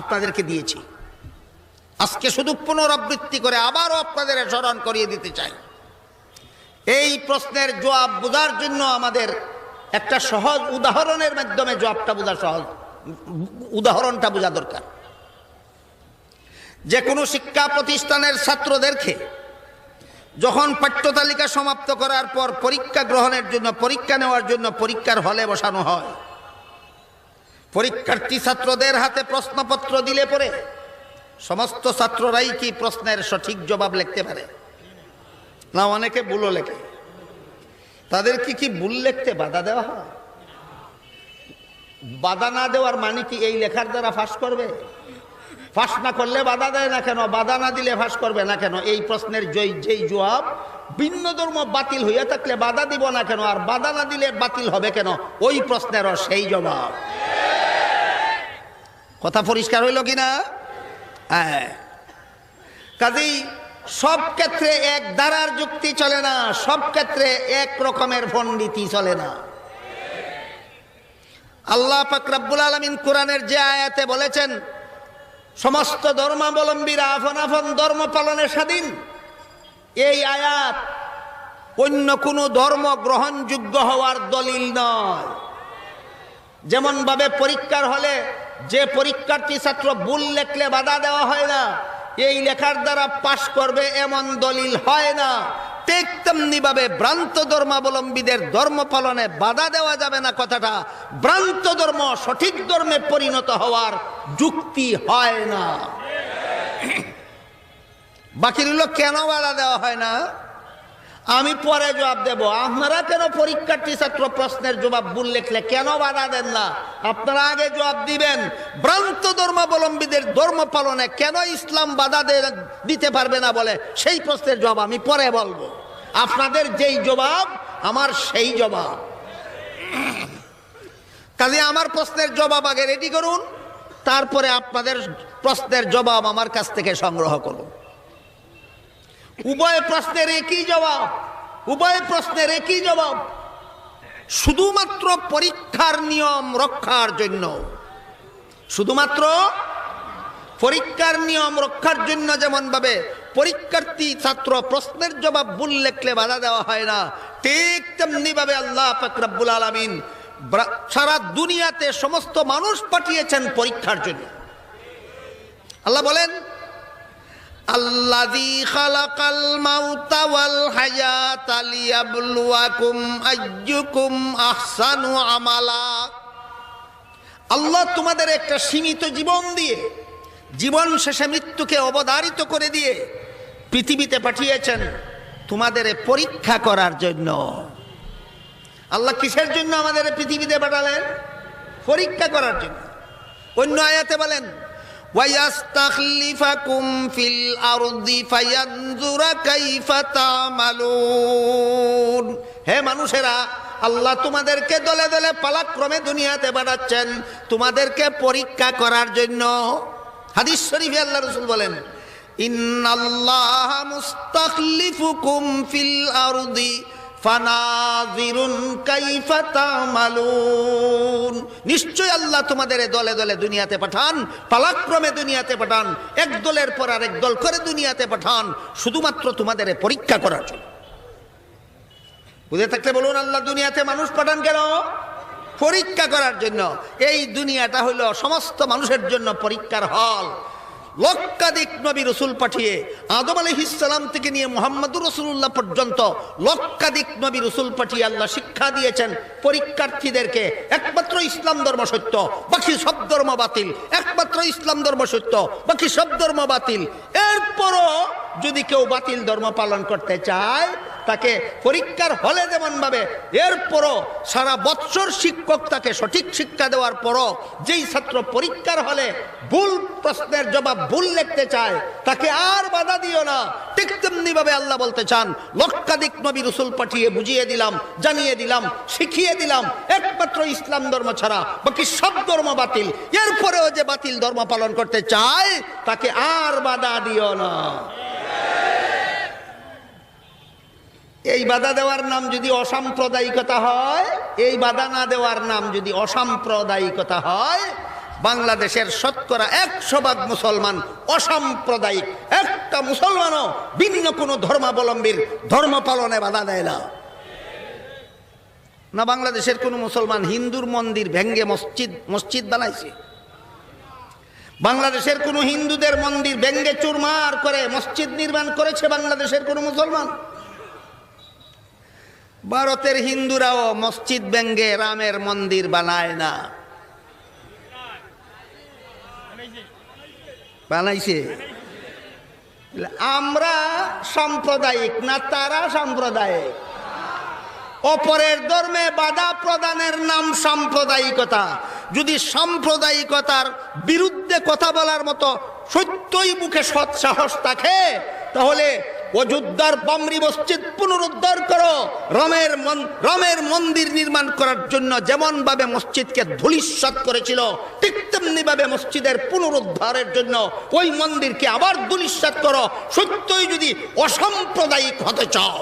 আপনাদেরকে দিয়েছি। আজকে শুধু পুনরাবৃত্তি করে আবারও আপনাদের স্মরণ করিয়ে দিতে চাই। এই প্রশ্নের জবাব বোঝার জন্য আমাদের একটা সহজ উদাহরণের মাধ্যমে জবাবটা বোঝা সহজ, উদাহরণটা বোঝা দরকার। যে কোনো শিক্ষা প্রতিষ্ঠানের ছাত্রদেরকে যখন পাঠ্যতালিকা সমাপ্ত করার পর পরীক্ষা গ্রহণের জন্য, পরীক্ষা নেওয়ার জন্য পরীক্ষার হলে বসানো হয়, পরীক্ষার্থী ছাত্রদের হাতে প্রশ্নপত্র দিলে পরে সমস্ত ছাত্ররাই কি প্রশ্নের সঠিক জবাব লিখতে পারে? না, অনেকে ভুলও লেখে। তাদের কি ভুল লিখতে বাধা দেওয়া হয়? বাধা না দেওয়ার মানে কি এই লেখার দ্বারা ফাঁস করবে? ফাঁস না করলে বাধা দেয় না কেন? বাধা না দিলে ফাঁস করবে না কেন? এই প্রশ্নের যেই জবাব, ভিন্ন ধর্ম বাতিল হইয়া থাকলে বাধা দিব না কেন, আর বাধা না দিলে বাতিল হবে কেন, ওই প্রশ্নেরও সেই জবাব। কথা পরিষ্কার হইল কিনা? হ্যাঁ। কাজেই সব ক্ষেত্রে এক ধারার যুক্তি চলে না, সব ক্ষেত্রে এক রকমের পণ্ডিতি চলে না। আল্লাহ পাক রব্বুল আলামিন কোরআনের যে আয়াতে বলেছেন সমস্ত ধর্মাবলম্বীরা আপন আপন ধর্ম পালনে স্বাধীন, এই আয়াত অন্য কোনো ধর্ম গ্রহণযোগ্য হওয়ার দলিল নয়। যেমন ভাবে পরীক্ষার হলে যে পরীক্ষার্থী ছাত্র ভুল লেখলে বাধা দেওয়া হয় না, এই লেখার দ্বারা পাশ করবে এমন দলিল হয় না। ঠিক তেমনি ভাবে ভ্রান্ত ধর্মাবলম্বীদের ধর্ম পালনে বাধা দেওয়া যাবে না কথাটা ভ্রান্ত ধর্ম সঠিক ধর্মে পরিণত হওয়ার যুক্তি হয় না। বাকি রইল কেন বাধা দেওয়া হয় না, আমি পরে জবাব দেব। আপনারা কেন পরীক্ষার্থী ছাত্র প্রশ্নের জবাব ভুল লিখলে কেন বাধা দেন না? আপনারা আগে জবাব দিবেন ভ্রান্ত ধর্মাবলম্বীদের ধর্ম পালনে কেন ইসলাম বাধা দিতে পারবে না বলে, সেই প্রশ্নের জবাব আমি পরে বলবো। আপনাদের যেই জবাব আমার সেই জবাব। কাজে আমার প্রশ্নের জবাব আগে রেডি করুন, তারপরে আপনাদের প্রশ্নের জবাব আমার কাছ থেকে সংগ্রহ করুন। উভয় প্রশ্নের একই জবাব, উভয় প্রশ্নের একই জবাব। শুধুমাত্র পরীক্ষার নিয়ম রক্ষার জন্য, শুধুমাত্র পরীক্ষার নিয়ম রক্ষার জন্য যেমন ভাবে পরীক্ষার্থী ছাত্র প্রশ্নের জবাব ভুল লিখলে বাধা দেওয়া হয় না, ঠিক তেমনি ভাবে আল্লাহ পাক রব্বুল আলামিন সারা দুনিয়াতে সমস্ত মানুষ পাঠিয়েছেন পরীক্ষার জন্য। আল্লাহ বলেন, আল্লাযী খালাকাল মাউতা ওয়াল হায়াতা লিয়াবলুয়াকুম আইয়ুকুম আহসানু আমালা। আল্লাহ তোমাদের একটা সীমিত জীবন দিয়ে, জীবন শেষে মৃত্যুকে অবধারিত করে দিয়ে পৃথিবীতে পাঠিয়েছেন তোমাদের পরীক্ষা করার জন্য। আল্লাহ কিসের জন্য আমাদের পৃথিবীতে পাঠালেন? পরীক্ষা করার জন্য। অন্য আয়াতে বলেন, ওয়ায়াস্তাখলিফাকুম ফিল আরদি ফায়ানজুরা কাইফা তা'মালুন। হে মানুষেরা, আল্লাহ তোমাদেরকে দলে দলে পালাক্রমে দুনিয়াতে পাঠাচ্ছেন তোমাদেরকে পরীক্ষা করার জন্য। হাদিস শরীফে আল্লাহ রাসূল বলেন, ইন্নাল্লাহা মুস্তাখলিফুকুম ফিল আরদি ফানাযিরুন কাইফা তা'মালুন। নিশ্চয় আল্লাহ তোমাদের দলে দলে দুনিয়াতে পাঠান, পালাক্রমে দুনিয়াতে পাঠান, এক দলের পর আরেক দল করে দুনিয়াতে পাঠান শুধুমাত্র তোমাদের পরীক্ষা করার জন্য। বুঝে থাকলে বলুন, আল্লাহ দুনিয়াতে মানুষ পাঠান কেন? পরীক্ষা করার জন্য। এই দুনিয়াটা হলো সমস্ত মানুষের জন্য পরীক্ষার হল। লক্ষাধিক নবী রসুল পাঠিয়ে আদম আলাইহিস সালাম থেকে নিয়ে মুহাম্মদুর রাসূলুল্লাহ পর্যন্ত লক্ষাধিক নবী রসুল পাঠিয়ে আল্লাহ শিক্ষা দিয়েছেন পরীক্ষার্থীদেরকে একমাত্র ইসলাম ধর্ম সত্য, বাকি সব ধর্ম বাতিল। একমাত্র ইসলাম ধর্ম সত্য, বাকি সব ধর্ম বাতিল। এরপরও যদি কেউ বাতিল ধর্ম পালন করতে চায় তাকে পরীক্ষার হলে যেমন ভাবে, এরপরও সারা বৎসর শিক্ষক তাকে সঠিক শিক্ষা দেওয়ার পরও যেই ছাত্র পরীক্ষার হলে ভুল প্রশ্নের জবাব ভুল লিখতে চায় তাকে আর বাধা দিও না। ঠিক তেমনি ভাবে আল্লাহ বলতে চান, লক্ষাধিক নবী রসুল পাঠিয়ে বুঝিয়ে দিলাম, জানিয়ে দিলাম, শিখিয়ে দিলাম একমাত্র ইসলাম ধর্ম ছাড়া বাকি সব ধর্ম বাতিল। এরপরেও যে বাতিল ধর্ম পালন করতে চায় তাকে আর বাধা দিও না। এই বাধা দেওয়ার নাম যদি অসাম্প্রদায়িকতা হয়, এই বাধা না দেওয়ার নাম যদি অসাম্প্রদায়িকতা হয়, বাংলাদেশের শতকরা 100% মুসলমান অসাম্প্রদায়িক। একটা মুসলমানও ভিন্ন কোনো ধর্মাবলম্বীর ধর্ম পালনে বাধা দেয় না। না বাংলাদেশের কোনো মুসলমান হিন্দুর মন্দির ভেঙ্গে মসজিদ বানাইছে? বাংলাদেশের কোনো হিন্দুদের মন্দির ভেঙ্গে চুরমার করে মসজিদ নির্মাণ করেছে বাংলাদেশের কোনো মুসলমান? ভারতের হিন্দুরাও মসজিদ ভেঙ্গে রামের মন্দির বানায় না, বানাইছে? আমরা সাম্প্রদায়িক না তারা সাম্প্রদায়িক? অপরের ধর্মে বাধা প্রদানের নাম সাম্প্রদায়িকতা। যদি সাম্প্রদায়িকতার বিরুদ্ধে কথা বলার মতো সত্যই মুখে সৎ সাহস থাকে তাহলে অযোধ্যার বাবরি মসজিদ পুনরুদ্ধার করো। রামের মন্দির নির্মাণ করার জন্য যেমন ভাবে মসজিদকে ধূলিসাৎ করেছিল ঠিক তেমনি ভাবে মসজিদের পুনরুদ্ধারের জন্য ওই মন্দিরকে আবার ধূলিসাৎ করো, সত্যই যদি অসাম্প্রদায়িক হতে চাও।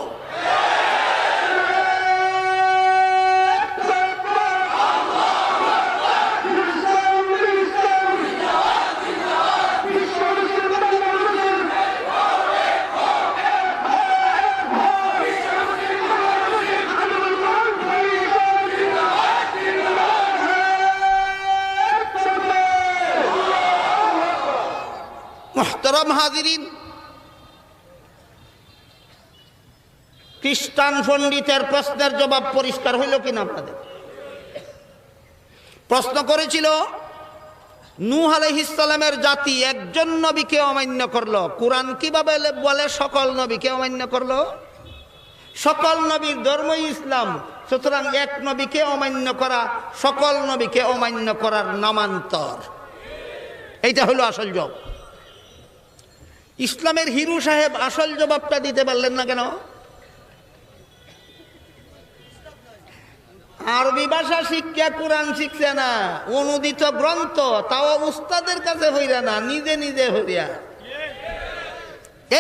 মুহতারাম হাজিরিন, খ্রিস্টান পণ্ডিতের প্রশ্নের জবাব পরিষ্কার হইল কিনা আপনাদের? প্রশ্ন করেছিল, নূহ আলাইহিস সালামের জাতি একজন নবীকে অমান্য করলো, কুরআন কিভাবে বলে সকল নবীকে অমান্য করলো? সকল নবীর ধর্মই ইসলাম, সুতরাং এক নবীকে অমান্য করা সকল নবীকে অমান্য করার নামান্তর। এইটা হলো আসল জবাব। ইসলামের হিরু সাহেব আসল জবাবটা দিতে পারলেন না কেন? আরবি ভাষা শিক্ষা কোরআন শিখছে না, অনুদিত গ্রন্থ তাও উস্তাদের কাছে হইরা না, নিজে নিজে হইয়া।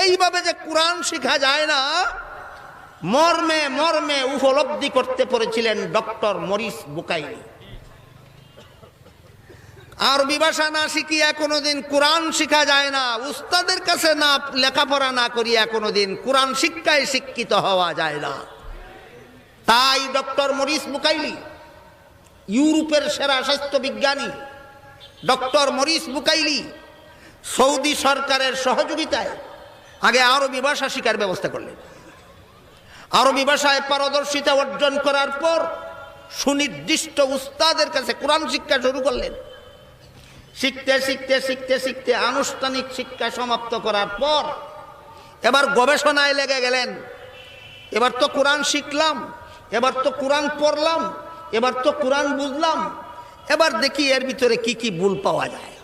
এইভাবে যে কোরআন শিখা যায় না মর্মে মর্মে উপলব্ধি করতে পেরেছিলেন ডক্টর মরিস বুকাইলি। আরবি ভাষা না শিখিয়া কোনোদিন কোরআন শিখা যায় না, উস্তাদের কাছে না লেখাপড়া না করিয়া কোনোদিন কোরআন শিক্ষায় শিক্ষিত হওয়া যায় না। তাই ডক্টর মরিস বুকাইলি, ইউরোপের সেরা স্বাস্থ্য বিজ্ঞানী ডক্টর মরিস বুকাইলি সৌদি সরকারের সহযোগিতায় আগে আরবি ভাষা শিখার ব্যবস্থা করলেন। আরবি ভাষায় পারদর্শিতা অর্জন করার পর সুনির্দিষ্ট উস্তাদের কাছে কোরআন শিক্ষা শুরু করলেন। শিখতে শিখতে শিখতে শিখতে আনুষ্ঠানিক শিক্ষা সমাপ্ত করার পর এবার গবেষণায় লেগে গেলেন। এবার তো কোরআন শিখলাম, এবার তো কোরআন পড়লাম, এবার তো কোরআন বুঝলাম, এবার দেখি এর ভিতরে কি কি ভুল পাওয়া যায়।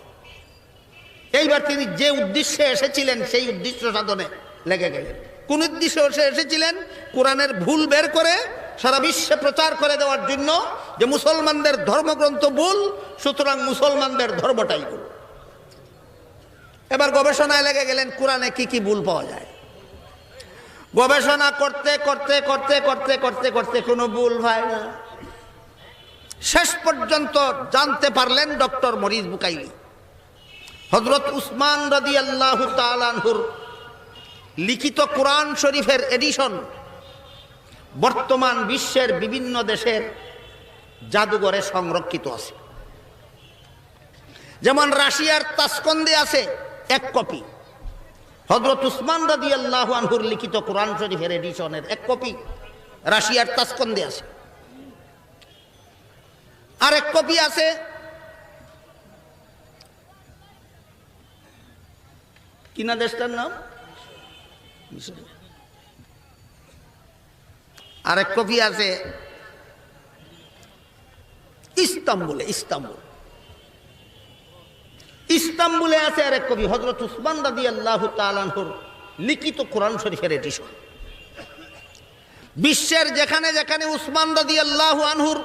এইবার তিনি যে উদ্দেশ্যে এসেছিলেন সেই উদ্দেশ্য সাধনে লেগে গেলেন। কোন উদ্দেশ্যে এসেছিলেন? কোরআনের ভুল বের করে সারা বিশ্বে প্রচার করে দেওয়ার জন্য, যে মুসলমানদের ধর্মগ্রন্থ ভুল, সুতরাং মুসলমানদের ধর্মটাই ভুল। এবার গবেষণায় লেগে গেলেন কোরআনে কি কি ভুল পাওয়া যায়। গবেষণা করতে করতে করতে করতে করতে করতে কোনো ভুল হয় না। শেষ পর্যন্ত জানতে পারলেন ডক্টর মরিস বুকাইলি, হযরত উসমান রাদিয়াল্লাহু তাআলা আনহুর লিখিত কোরআন শরীফের এডিশন বর্তমান বিশ্বের বিভিন্ন দেশের জাদুঘরে সংরক্ষিত আছে। যেমন রাশিয়ার তাসকন্দে আছে এক কপি, হযরত উসমান রাদিয়াল্লাহু আনহুর লিখিত কোরআন শরীফের এডিশনের এক কপি রাশিয়ার তাসকন্দে আছে। আর এক কপি আছে কিনা দেশটার নাম, আরেক কপি আছে ইস্তাম্বুলে। ইস্তাম্বুলে আছে আরেক কপি, হযরত উসমান রাদিয়াল্লাহু তাআলা আনহুর লিখিত কোরআন শরীফের এডিশন। বিশ্বের যেখানে যেখানে উসমান রাদিয়াল্লাহু আনহুর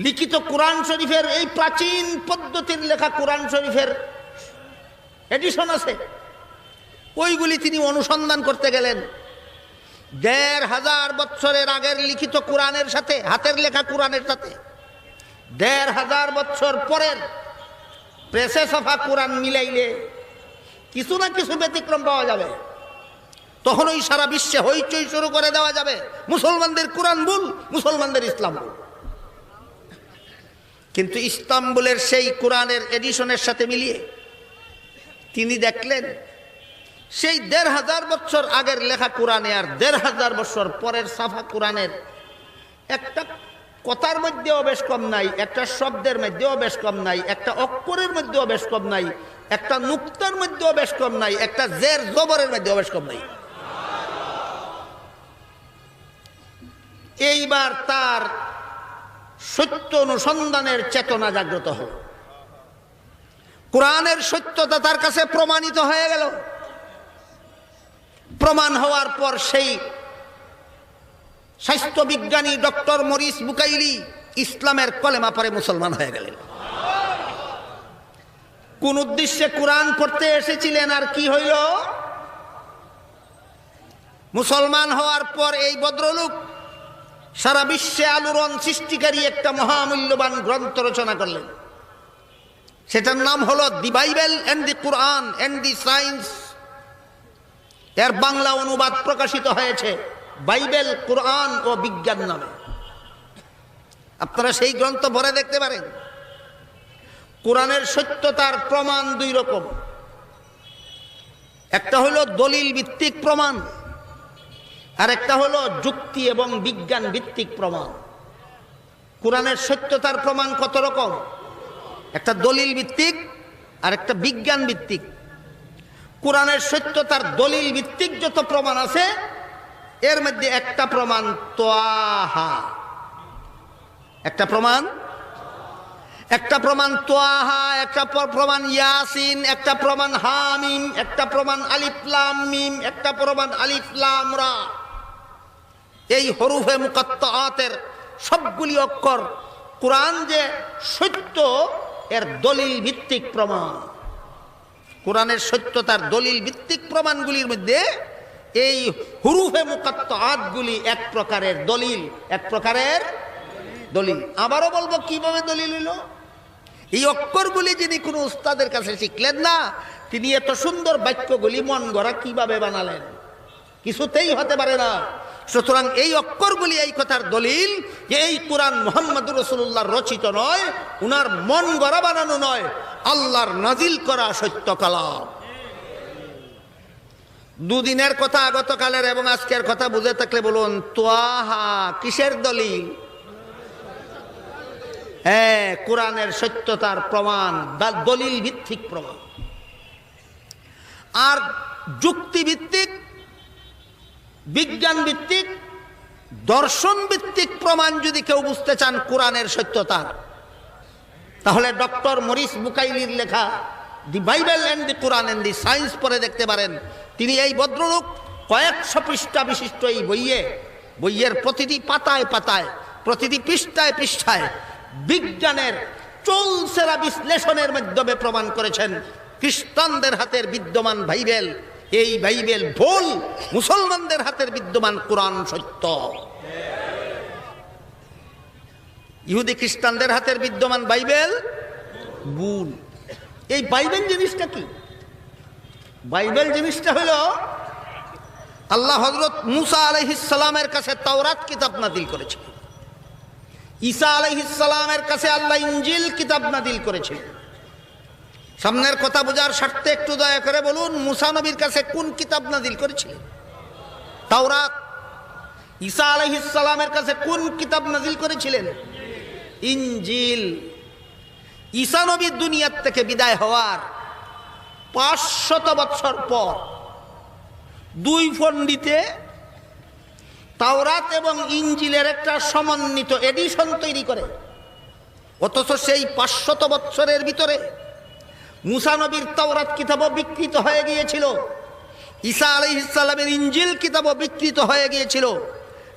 লিখিত কোরআন শরীফের এই প্রাচীন পদ্ধতির লেখা কোরআন শরীফের এডিশন আছে, ওইগুলি তিনি অনুসন্ধান করতে গেলেন। ১৫০০ বছরের আগের লিখিত কোরআনের সাথে, হাতের লেখা কোরআনের সাথে ১৫০০ বছর পরের প্রেসে ছাপা কোরআন মিলাইলে কিছু না কিছু ব্যতিক্রম পাওয়া যাবে। তখন ওই সারা বিশ্বে হইচই শুরু করে দেওয়া যাবে, মুসলমানদের কোরআন ভুল, মুসলমানদের ইসলাম ভুল। কিন্তু ইস্তাম্বুলের সেই কোরআনের এডিশনের সাথে মিলিয়ে তিনি দেখলেন সেই ১৫০০ বছর আগের লেখা কোরআনে আর ১৫০০ বছর পরের ছাপা কোরআনের একটা কথার মধ্যেও বেশ কম নাই, একটা শব্দের মধ্যেও বেশ কম নাই, একটা অক্ষরের মধ্যেও বেশ কম নাই, একটা নুক্তার মধ্যেও বেশ কম নাই, একটা জের জবরের মধ্যেও বেশ কম নাই। এইবার তার সত্য অনুসন্ধানের চেতনা জাগ্রত হল। কোরআনের সত্যতা তার কাছে প্রমাণিত হয়ে গেল। প্রমাণ হওয়ার পর সেই স্বাস্থ্য বিজ্ঞানী ডক্টর মরিস বুকাইলি ইসলামের কলেমা পড়ে মুসলমান হয়ে গেলেন। কোন উদ্দেশ্যে কোরআন পড়তে এসেছিলেন আর কি হইল? মুসলমান হওয়ার পর এই ভদ্রলোক সারা বিশ্বে আলোড়ন সৃষ্টিকারী একটা মহামূল্যবান গ্রন্থ রচনা করলেন। সেটার নাম হলো the Bible and the Quran and the science. এর বাংলা অনুবাদ প্রকাশিত হয়েছে বাইবেল, কোরআন ও বিজ্ঞান নামে। আপনারা সেই গ্রন্থ পড়ে দেখতে পারেন। কোরআনের সত্যতার প্রমাণ দুই রকম, একটা হলো দলিল ভিত্তিক প্রমাণ, আর একটা হলো যুক্তি এবং বিজ্ঞান ভিত্তিক প্রমাণ। কোরআনের সত্যতার প্রমাণ কত রকম? একটা দলিল ভিত্তিক আর একটা বিজ্ঞান ভিত্তিক। কোরআনের সত্যতার দলিল ভিত্তিক যত প্রমাণ আছে এর মধ্যে একটা প্রমাণ তোয়াহা, একটা প্রমাণ তোয়াহা, একটা প্রমাণ ইয়াসিন, একটা প্রমাণ হামিম, একটা প্রমাণ আলিফ লাম মিম, একটা প্রমাণ আলিফ লাম রা। এই হরুফে মুকাত্তাআতের সবগুলি অক্ষর কোরআন যে সত্য এর দলিল ভিত্তিক প্রমাণ। কোরআনের সত্যতার দলিল ভিত্তিক প্রমাণগুলির মধ্যে এই হুরুফে মুকাত্তাআতগুলি এক প্রকারের দলিল, এক প্রকারের দলিল। আবারও বলবো কিভাবে দলিল হইল। এই অক্ষরগুলি যিনি কোনো উস্তাদের কাছে শিখলেন না, তিনি এত সুন্দর বাক্যগুলি মন গড়া কিভাবে বানালেন? কিছুতেই হতে পারে না। সুতরাং এই অক্ষরগুলি এই কথার দলিল যে এই কোরআন মুহাম্মদুর রাসূলুল্লাহর রচিত নয়, উনার মন গড়া বানানো নয়, আল্লাহর নাজিল করা সত্য কালাম। দুদিনের কথা, গতকালের এবং আজকের কথা বুঝে থাকলে বলুন, তোয়াহা কিসের দলিল? হ্যাঁ, কোরআনের সত্যতার প্রমাণ, দলিল ভিত্তিক প্রমাণ। আর যুক্তি ভিত্তিক, বিজ্ঞান ভিত্তিক, দর্শন ভিত্তিক প্রমাণ যদি কেউ বুঝতে চান কোরআনের সত্যতার, তাহলে ডক্টর মরিস বুকাইলির লেখা দি Bible and the Quran and the science পড়ে দেখতে পারেন। তিনি এই ভদ্রলোক কয়েকশো পৃষ্ঠা বিশিষ্ট এই বইয়ের প্রতিটি পাতায় পাতায়, প্রতিটি পৃষ্ঠায় পৃষ্ঠায় বিজ্ঞানের চলসেরা বিশ্লেষণের মাধ্যমে প্রমাণ করেছেন খ্রিস্টানদের হাতের বিদ্যমান বাইবেল, এই বাইবেল ভুল, মুসলমানদের হাতের বিদ্যমান কোরআন সত্য। ইহুদি খ্রিস্টানদের হাতের বিদ্যমান বাইবেল ভুল। এই বাইবেল জিনিসটা কি? বাইবেল জিনিসটা হলো আল্লাহ হযরত মুসা আলাইহিস সালামের কাছে তাওরাত কিতাব নাযিল করেছিলেন, ঈসা আলাইহিস সালামের কাছে আল্লাহ ইনজিল কিতাব নাযিল করেছিলেন। সামনের কথা বোঝার স্বার্থে একটু দয়া করে বলুন, মুসা নবীর কাছে কোন কিতাব নাযিল করেছিলেন? তাওরাত। ঈসা আলাইহিস সালামের কাছে কোন কিতাব নাযিল করেছিলেন? ইনজিল। ঈসা নবী দুনিয়ার থেকে বিদায় হওয়ার 500 বছর পর দুই পণ্ডিতে তাওরাত এবং ইনজিলের একটা সমন্বিত এডিশন তৈরি করে। অথচ সেই 500 বছরের ভিতরে মুসা নবীর তাওরাত কিতাবও বিকৃত হয়ে গিয়েছিল, ঈসা আলাইহিস সালামের ইনজিল কিতাবও বিকৃত হয়ে গিয়েছিল।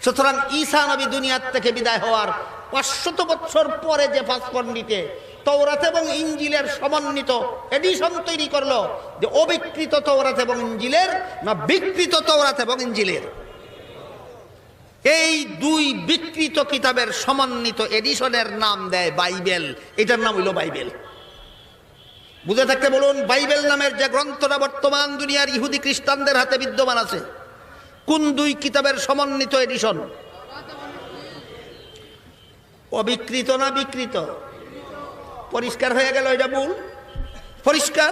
সুতরাং ঈসা নবী দুনিয়ার থেকে বিদায় হওয়ার 500 বছর পরে যে 5 পণ্ডিতে তাওরাত এবং ইনজিলের সমন্বিত এডিশন তৈরি করলো, যে অবিকৃত তাওরাত এবং ইনজিলের না বিকৃত তাওরাত এবং ইনজিলের, এই দুই বিকৃত কিতাবের সমন্বিত এডিশনের নাম দেয় বাইবেল। এটার নাম হইল বাইবেল। বুঝে থাকতে বলুন, বাইবেল নামের যে গ্রন্থটা বর্তমান দুনিয়ার ইহুদি খ্রিস্টানদের হাতে বিদ্যমান আছে, কোন দুই কিতাবের সমন্বিত এডিশন? অবিকৃত না বিকৃত? পরিষ্কার হয়ে গেল, এটা ভুল, পরিষ্কার,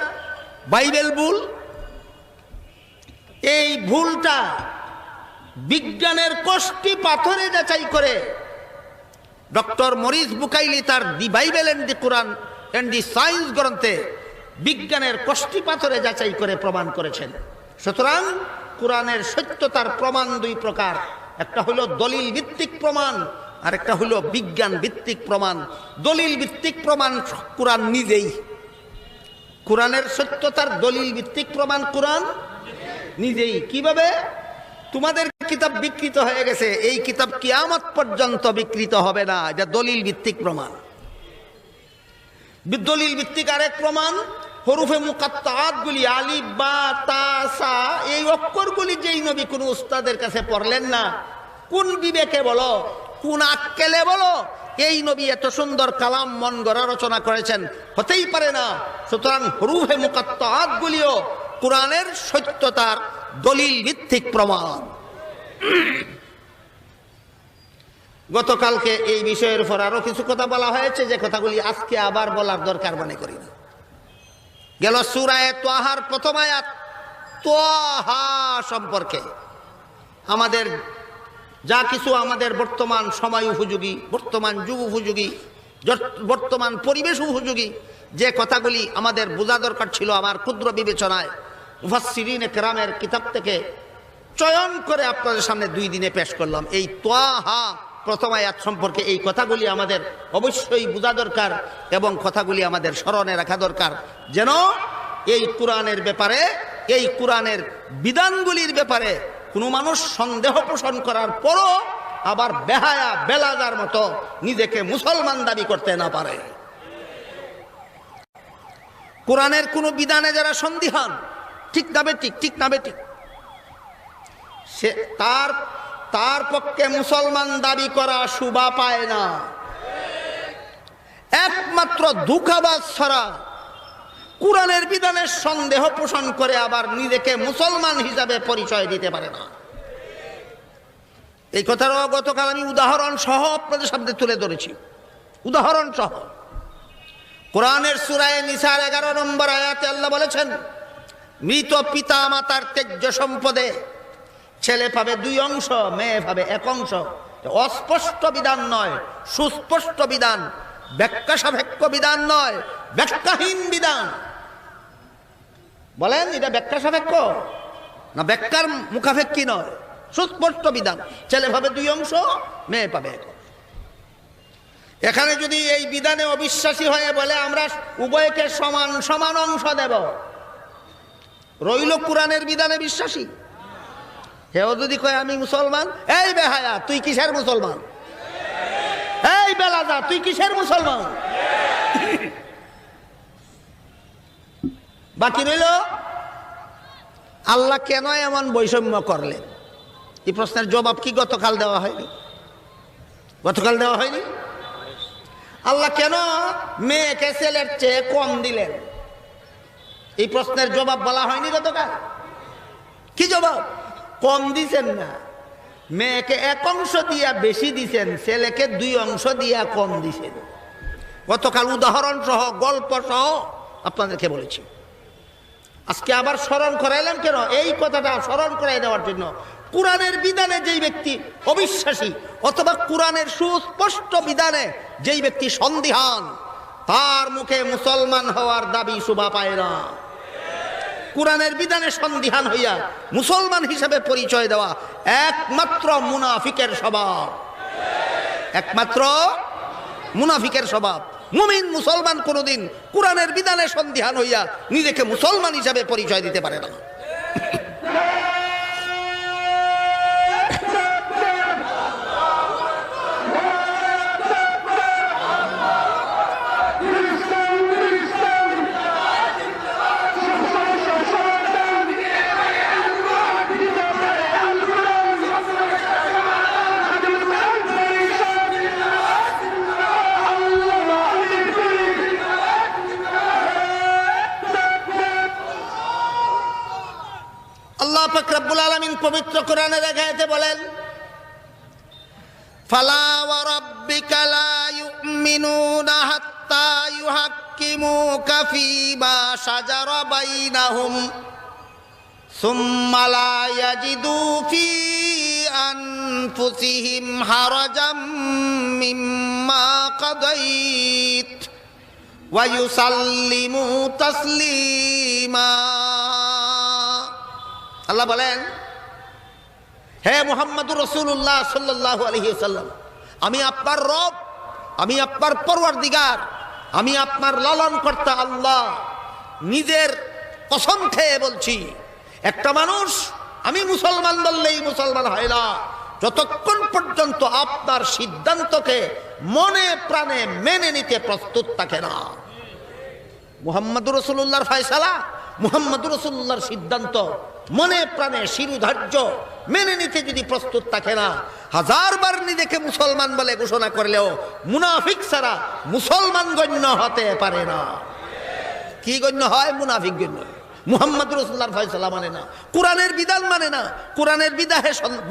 বাইবেল ভুল। এই ভুলটা বিজ্ঞানের কষ্টি পাথরে যাচাই করে ডক্টর মরিস বুকাইলি তার দি Bible and the Quran and the science গ্রন্থে বিজ্ঞানের কষ্টি পাথরে যাচাই করে প্রমাণ করেছেন। সুতরাং কোরআনের সত্যতার প্রমাণ দুই প্রকার, একটা হলো দলিল ভিত্তিক প্রমাণ, আর একটা হলো বিজ্ঞান ভিত্তিক প্রমাণ। দলিল ভিত্তিক প্রমাণ কোরআন নিজেই, কোরআনের সত্যতার দলিল ভিত্তিক প্রমাণ কোরআন নিজেই। কিভাবে? তোমাদের কিতাব বিকৃত হয়ে গেছে, এই কিতাব কিয়ামত পর্যন্ত বিকৃত হবে না, এটা দলিল ভিত্তিক প্রমাণ। দলিল ভিত্তিক আরেক প্রমাণ, হরুফে মুকাত্তাআত গুলি, আলিফ বা তা সা, এই অক্ষরগুলি যেই নবী কোন উস্তাদের কাছে পড়লেন না, কোন বিবেকে বলো, কোন আক্কেলে বলো এই নবী এত সুন্দর কালাম মন গড়া রচনা করেছেন? হতেই পারে না। সুতরাং হরুফে মুকাত্তাআত গুলিও কোরআনের সত্যতার দলিল ভিত্তিক প্রমাণ। গতকালকে এই বিষয়ের উপর আরো কিছু কথা বলা হয়েছে, যে কথাগুলি আজকে আবার বলার দরকার মনে করি না। গেল সূরা তাহার প্রথম আয়াত, তাহা সম্পর্কে আমাদের যা কিছু আমাদের বর্তমান সময় উপযোগী, বর্তমান যুগ উপযোগী, বর্তমান পরিবেশ উপযোগী যে কথাগুলি আমাদের বোঝা দরকার ছিল, আমার ক্ষুদ্র বিবেচনায় মুফাসসিরিনে কেরামের কিতাব থেকে চয়ন করে আপনাদের সামনে 2 দিনে পেশ করলাম। এই তাহা প্রথম আয়াত সম্পর্কে এই কথাগুলি আমাদের অবশ্যই বোঝা দরকার এবং কথাগুলি আমাদের স্মরণে রাখা দরকার, যেন এই কোরআনের ব্যাপারে, এই কোরআনের বিধানগুলির ব্যাপারে কোনো মানুষ সন্দেহ পোষণ করার পরও আবার বেহায়া বেলাদার মতো নিজেকে মুসলমান দাবি করতে না পারে। কোরআনের কোনো বিধানে যারা সন্দিহান, ঠিক না বেঠিক, ঠিক না বেঠিক, সে তার পক্ষে মুসলমান দাবি করা শোভা পায় না। একমাত্র ধোঁকাবাজ ছাড়া কোরআনের বিধানের সন্দেহ পোষণ করে আবার নিজেকে মুসলমান হিসাবে পরিচয় দিতে পারে না। এই কথাটাও গতকাল আমি উদাহরণ সহ আপনাদের সামনে তুলে ধরেছি, উদাহরণ সহ। কোরআনের সূরা নিসার 11 নম্বর আয়াতে আল্লাহ বলেছেন, মৃত পিতা মাতার ত্যায্য সম্পদে ছেলে পাবে 2 অংশ, মেয়ে পাবে 1 অংশ। অস্পষ্ট বিধান নয়, সুস্পষ্ট বিধান, ব্যাখ্যা সাপেক্ষ বিধান নয়, ব্যাখ্যাহীন বিধান। বলেন এটা ব্যাখ্যা সাপেক্ষ না ব্যাখ্যার মুখাপেক্ষী নয়, সুস্পষ্ট বিধান। ছেলে পাবে 2 অংশ, মেয়ে পাবে 1 অংশ। এখানে যদি এই বিধানে অবিশ্বাসী হয়ে বলে আমরা উভয়কে সমান সমান অংশ দেব, রইল কোরআনের বিধানে বিশ্বাসী। হেও যদি কয় আমি মুসলমান, এই বেহায়া তুই কিসের মুসলমান? এই বেলাদা তুই কিসের মুসলমান? বাকি রইল আল্লাহ কেন এমন বৈষম্য করলেন? এই প্রশ্নের জবাব কি গতকাল দেওয়া হয়নি? গতকাল দেওয়া হয়নি? আল্লাহ কেন মেয়েকে ছেলের চেয়ে কম দিলেন? এই প্রশ্নের জবাব বলা হয়নি গতকাল? কি জবাব? কম দিছেন না, মেয়েকে 1 অংশ দিয়া বেশি দিছেন, ছেলেকে 2 অংশ দিয়া কম দিছেন। গতকাল উদাহরণ সহ গল্প সহ আপনাদেরকে বলেছি। আজকে আবার স্মরণ করাইলাম কেন? এই কথাটা স্মরণ করাই দেওয়ার জন্য। কোরআনের বিধানে যেই ব্যক্তি অবিশ্বাসী অথবা কোরআনের সুস্পষ্ট বিধানে যেই ব্যক্তি সন্দিহান, তার মুখে মুসলমান হওয়ার দাবি শোভা পায় না। কোরআনের বিধানে সন্দিহান হইয়া মুসলমান হিসেবে পরিচয় দেওয়া একমাত্র মুনাফিকের স্বভাব, একমাত্র মুনাফিকের স্বভাব। মুমিন মুসলমান কোনদিন কোরআনের বিধানে সন্দিহান হইয়া নিজেকে মুসলমান হিসেবে পরিচয় দিতে পারে না। আল্লাহ পাক রব্বুল আলামিন পবিত্র কোরআনের এক আয়াতে বলেন, ফালা ওয়া রাব্বিকা লা ইউমিনুনা হাত্তা ইউহাক্কিমুকা ফীমা শাজারা বাইনাহুম সুম্মা লা ইয়াজিদু ফী আনফুসিহিম হারাজাম মিম্মা কাদাইত ওয়া ইউসাল্লিমু তাসলিমা। আল্লাহ বলেন, হে মুহাম্মদুর রাসূলুল্লাহ সাল্লাল্লাহু আলাইহি ওয়াসাল্লাম, আমি আপনার রব, আমি আপনার পরওয়ারদিগার, আমি আপনার লালনকর্তা আল্লাহ নিজের কসম খেয়ে বলছি, একটা মানুষ আমি মুসলমান বললেই মুসলমান হয় না যতক্ষণ পর্যন্ত আপনার সিদ্ধান্তকে মনে প্রাণে মেনে নিতে প্রস্তুত থাকে না। মুহাম্মদুর রাসূলুল্লাহর ফয়সালা, মুহাম্মদুর রাসূলুল্লাহর সিদ্ধান্ত মনে প্রাণে শিরোধার্য মেনে নিতে যদি প্রস্তুত থাকে না, 1000 বার নিজেকে মুসলমান বলে ঘোষণা করলেও মুনাফিক ছাড়া মুসলমান গণ্য হতে পারে না। কি গণ্য হয়? মুনাফিক গণ্য। মুহাম্মদুর রাসূলুল্লাহর ফয়সালা মানে না, কোরআনের বিধান মানে না, কোরআনের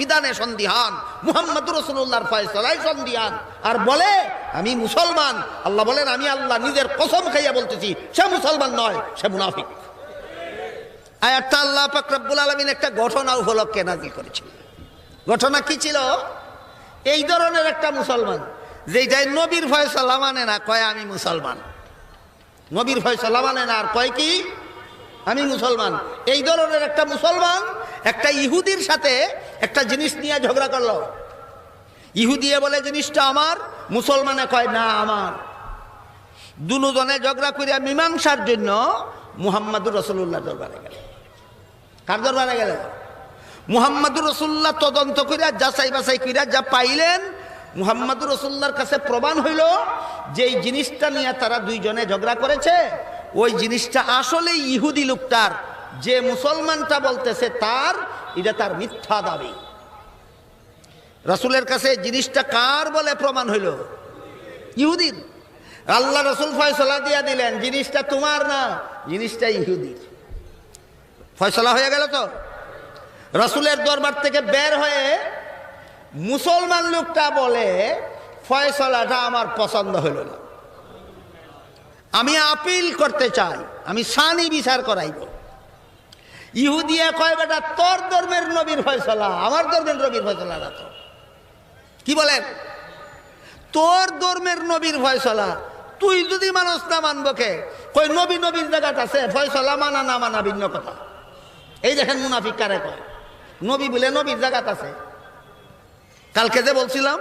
বিধানে সন্দিহান, মুহাম্মদুর রাসূলুল্লাহর ফয়সালায় সন্দিহান, আর বলে আমি মুসলমান। আল্লাহ বলেন, আমি আল্লাহ নিজের কসম খাইয়া বলতেছি, সে মুসলমান নয়, সে মুনাফিক। আয়াতটা আল্লাহ পাক রব্বুল আলামিন একটা ঘটনা উপলক্ষে নাযিল করেছিল। ঘটনা কি ছিল? এই ধরনের একটা মুসলমান যেটাই নবীর ফয়সালা মানে না, কয় আমি মুসলমান। নবীর ফয়সালা মানে না আর কয় কি আমি মুসলমান। এই ধরনের একটা মুসলমান একটা ইহুদির সাথে একটা জিনিস নিয়ে ঝগড়া করলো। ইহুদিয়ে বলে জিনিসটা আমার, মুসলমানে কয় না আমার। দুজনে ঝগড়া করিয়া মীমাংসার জন্য মুহাম্মদুর রাসূলুল্লাহ দরবারে গেল। কার দরবারে গেল? মুহাম্মদুর রাসূলুল্লাহ তদন্ত করিয়া যাচাই বাছাই করিয়া যা পাইলেন, মুহাম্মদুর রাসূলুল্লাহর কাছে প্রমাণ হইল যে এই জিনিসটা নিয়ে তারা দুইজনে ঝগড়া করেছে, ওই জিনিসটা আসলে ইহুদি লোকটার, যে মুসলমানটা বলতেছে তার, এটা তার মিথ্যা দাবি। রাসূলের কাছে জিনিসটা কার বলে প্রমাণ হইল? ইহুদির। আল্লাহ রাসূল ফয়সালা দিয়া দিলেন, জিনিসটা তোমার না, জিনিসটা ইহুদির। ফয়সালা হয়ে গেল। তো রাসূলের দরবার থেকে বের হয়ে মুসলমান লোকটা বলে ফয়সালাটা আমার পছন্দ হইল না, আমি আপিল করতে চাই, আমি সানি বিচার করাইব। ইহুদিয়া কয় বেটা তোর ধর্মের নবীর ফয়সালা আমার ধর্মের নবীর ফয়সালা না, তো কি বলেন তোর ধর্মের নবীর ফয়সালা তুই যদি মানুষ না মানবো কে? কই নবী নবীর জায়গাটা আছে, ফয়সালা মানা না মানা ভিন্ন কথা। এই দেখেন মুনাফিক কারে কয়, নবী বলে নবীর জায়গাটা আছে। কালকে যে বলছিলাম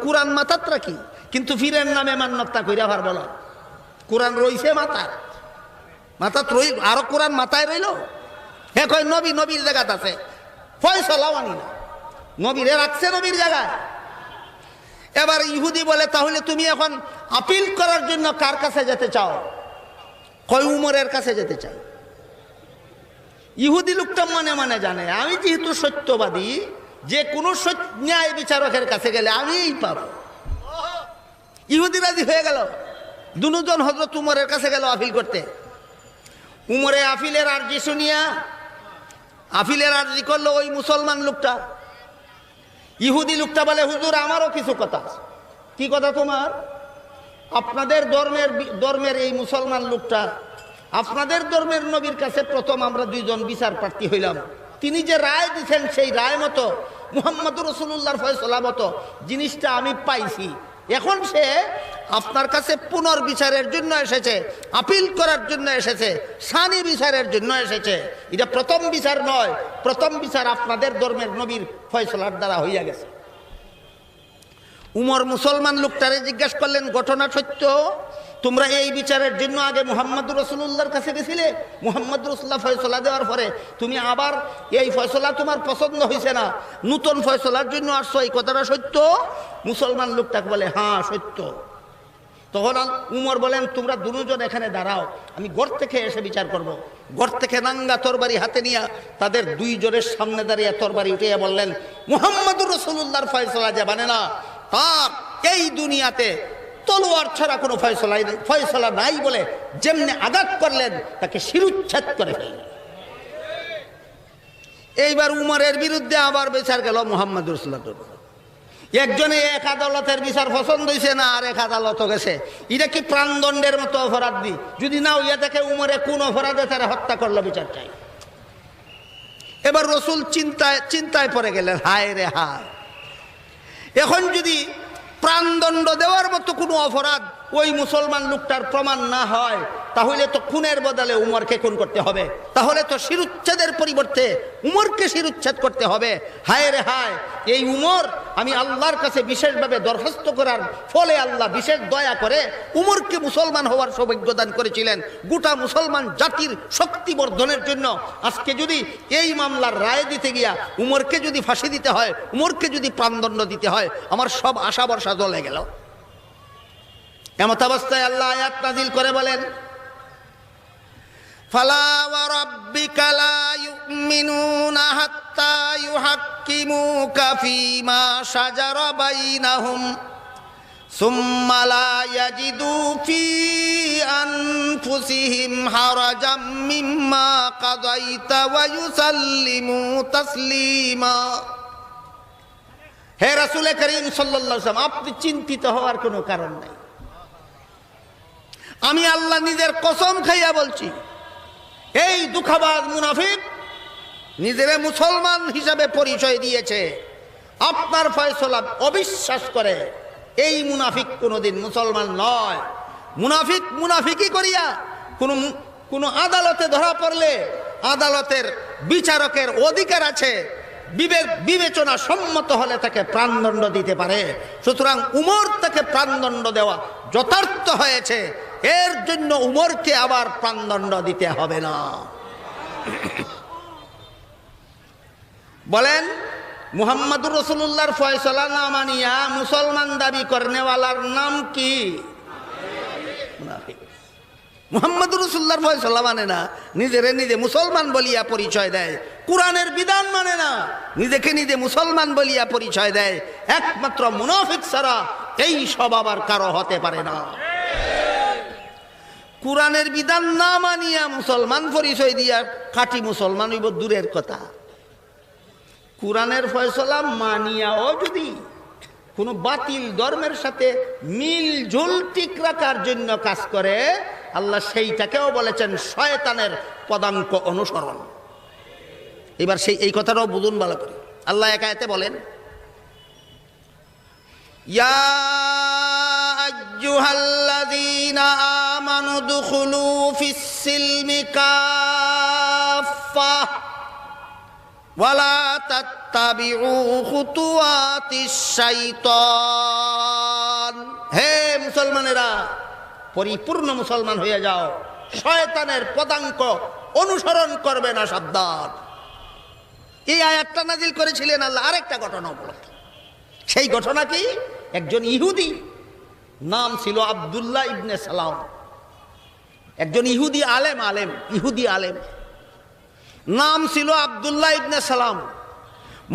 কোরআন মাথাত রাখি, কিন্তু ফিরের নামে মান্যতা কইরা ভার বলো কোরআন রইছে মাথাত রই, আরো কোরআন মাথায় রইল। হ্যাঁ কয় নবী নবীর জায়গাটা আছে, ফয়সালা মানি না, নবীরে রাখছে নবীর জায়গায়। এবার ইহুদি বলে তাহলে তুমি এখন আপিল করার জন্য কার কাছে যেতে চাও? কয় উমরের কাছে যেতে চাই। ইহুদি লোকটা মনে মনে জানে আমি যেহেতু সত্যবাদী, যে কোনো ন্যায় বিচারকের কাছে গেলে আমিই পাবো। ইহুদি রাজি হয়ে গেল, দুজন হযরত উমরের কাছে গেল আপিল করতে। উমরে আপিলের আর্জি শুনিয়া আপিলের আর্জি করলো ওই মুসলমান লোকটা। ইহুদি লোকটা বলে হুজুর আমারও কিছু কথা আছে। কি কথা তোমার? আপনাদের ধর্মের এই মুসলমান লোকটা আপনাদের ধর্মের নবীর কাছে প্রথম আমরা দুইজন বিচার প্রার্থী হইলাম, তিনি যে রায় দিচ্ছেন সেই রায় মতো মুহাম্মদুর রাসূলুল্লাহর ফয়সালা মতো জিনিসটা আমি পাইছি। এখন সে আপনার কাছে পুনর্বিচারের জন্য এসেছে, আপিল করার জন্য এসেছে, সানি বিচারের জন্য এসেছে। এটা প্রথম বিচার নয়, প্রথম বিচার আপনাদের ধর্মের নবীর ফয়সালার দ্বারা হইয়া গেছে। উমর মুসলমান লোকটারে জিজ্ঞাসা করলেন ঘটনা সত্য? তোমরা এই বিচারের জন্য আগে মুহাম্মদুর রাসূলুল্লাহর কাছে গেছিলে, মুহাম্মদুর রাসূলুল্লাহ ফয়সালা দেওয়ার পরে তুমি আবার এই ফয়সালা তোমার পছন্দ হয়েছে না, নতুন ফয়সালার জন্য আসছো, এই কথাটা সত্য? মুসলমান লোকটাকে বলে হ্যাঁ সত্য। তখন উমর বলেন তোমরা দুজন এখানে দাঁড়াও, আমি ঘর থেকে এসে বিচার করব। ঘর থেকে নাঙ্গা তরবারি হাতে নিয়ে তাদের দুইজনের সামনে দাঁড়িয়ে তরবারি উঠিয়ে বললেন মুহাম্মদুর রাসূলুল্লাহর ফয়সালা যে মানে না, তার এই দুনিয়াতে তলোয়ার ছাড়া কোনো ফয়সালা নাই বলে যেমনি আঘাত করলেন তাকে শিরুচ্ছেদ করে ফেললেন। এইবার উমরের বিরুদ্ধে আবার বিচার গেল মুহাম্মদুর রাসূলুল্লাহ। একজনে এক আদালতের বিচার পছন্দ হয়েছে না, আর এক আদালত গেছে। এটা কি প্রাণদণ্ডের মতো অপরাধ দি? যদি না হইয়া থাকে উমরে কোন অপরাধে তারা হত্যা করলো বিচার চাই। এবার রসুল চিন্তায় পড়ে গেলেন, হায় রে হায়, এখন যদি প্রাণদণ্ড দেওয়ার মতো কোনো অপরাধ ওই মুসলমান লোকটার প্রমাণ না হয়, তাহলে তো খুনের বদলে উমরকে খুন করতে হবে, তাহলে তো শিরুচ্ছেদের পরিবর্তে উমরকে শিরুচ্ছেদ করতে হবে। হায় রে হায়, এই উমর আমি আল্লাহর কাছে বিশেষভাবে দরখাস্ত করার ফলে আল্লাহ বিশেষ দয়া করে উমরকে মুসলমান হওয়ার সৌভাগ্য দান করেছিলেন গোটা মুসলমান জাতির শক্তি বর্ধনের জন্য। আজকে যদি এই মামলার রায় দিতে গিয়া উমরকে যদি ফাঁসি দিতে হয়, উমরকে যদি প্রাণদণ্ড দিতে হয়, আমার সব আশা ভরসা জ্বলে গেল। এমত অবস্থায় আল্লাহ আয়াত নাযিল করে বলেন ফালা ওয়া রাব্বিকা লা ইউমিনুনা হাত্তা ইউহাক্কিমুকা ফীমা শাজারা বাইনাহুম সুম্মা লা ইয়াজিদু ফী আনফুসিহিম হারাজাম মিম্মা কাযাইতা ওয়া ইউসাল্লিমু তাসলিমা। হে রাসূল করিম সাল্লাল্লাহু আলাইহি ওয়াসাল্লাম, আপনি চিন্তিত হওয়ার কোনো কারণ নাই। আমি আল্লাহ নিজের কসম খাইয়া বলছি, এই দুঃখবাজ মুনাফিক নিজেরে মুসলমান হিসাবে পরিচয় দিয়েছে, আপনার ফয়সালা অবিশ্বাস করে, এই মুনাফিক কোনোদিন মুসলমান নয়। মুনাফিক মুনাফিকি করিয়া কোনো আদালতে ধরা পড়লে আদালতের বিচারকের অধিকার আছে, বিবেচনা সম্মত হলে তাকে প্রাণদণ্ড দিতে পারে। সুতরাং উমর তাকে প্রাণদণ্ড দেওয়া যথার্থ হয়েছে, এর জন্য উমরকে আবার প্রাণদণ্ড দিতে হবে না। বলেন মুহাম্মদুর রাসূলুল্লাহর ফয়সালা না মানিয়া মুসলমান দাবি করনেওয়ালার নাম কি? মুনাফিক। মুহাম্মদুর রাসূলুল্লাহর ফয়সালা মানে না, নিজেরে নিজে মুসলমান বলিয়া পরিচয় দেয়, কোরআনের বিধান মানে না, নিজেকে নিজে মুসলমান বলিয়া পরিচয় দেয়। একমাত্র মুনাফিক ছাড়া এই স্বভাব আর কারো হতে পারে না। কোরআনের বিধান না মানিয়া মুসলমান পরিচয় দিয়া খাঁটি মুসলমান হইব দূরের কথা, কোরআনের ফয়সালা মানিয়াও যদি কোনো বাতিল ধর্মের সাথে মিলজুল ঠিক রাখার জন্য কাজ করে, আল্লাহ সেইটাকেও বলেছেন শয়তানের পদাঙ্ক অনুসরণ। এবার এই কথাটাও বুঝুন ভালো করে। আল্লাহ এক আয়াতে বলেন, ইয়া আইয়ুহাল্লাযীনা আমানু দুখুলু ফিস-সিলমি কাফফা ওয়ালা তাত্তাবিউ খুতুওয়াতিশ শাইতান। হে মুসলমানেরা, পরিপূর্ণ মুসলমান হয়ে যাও, শয়তানের পদাঙ্ক অনুসরণ করবে না, সাবধান। এই আয়াতটা নাজিল করেছিলেন আল্লাহ আরেকটা ঘটনা উপলক্ষে। সেই ঘটনা কি? একজন ইহুদি, নাম ছিল আব্দুল্লাহ ইবনে সালাম, একজন ইহুদি আলেম, ইহুদি আলেম, নাম ছিল আব্দুল্লাহ ইবনে সালাম।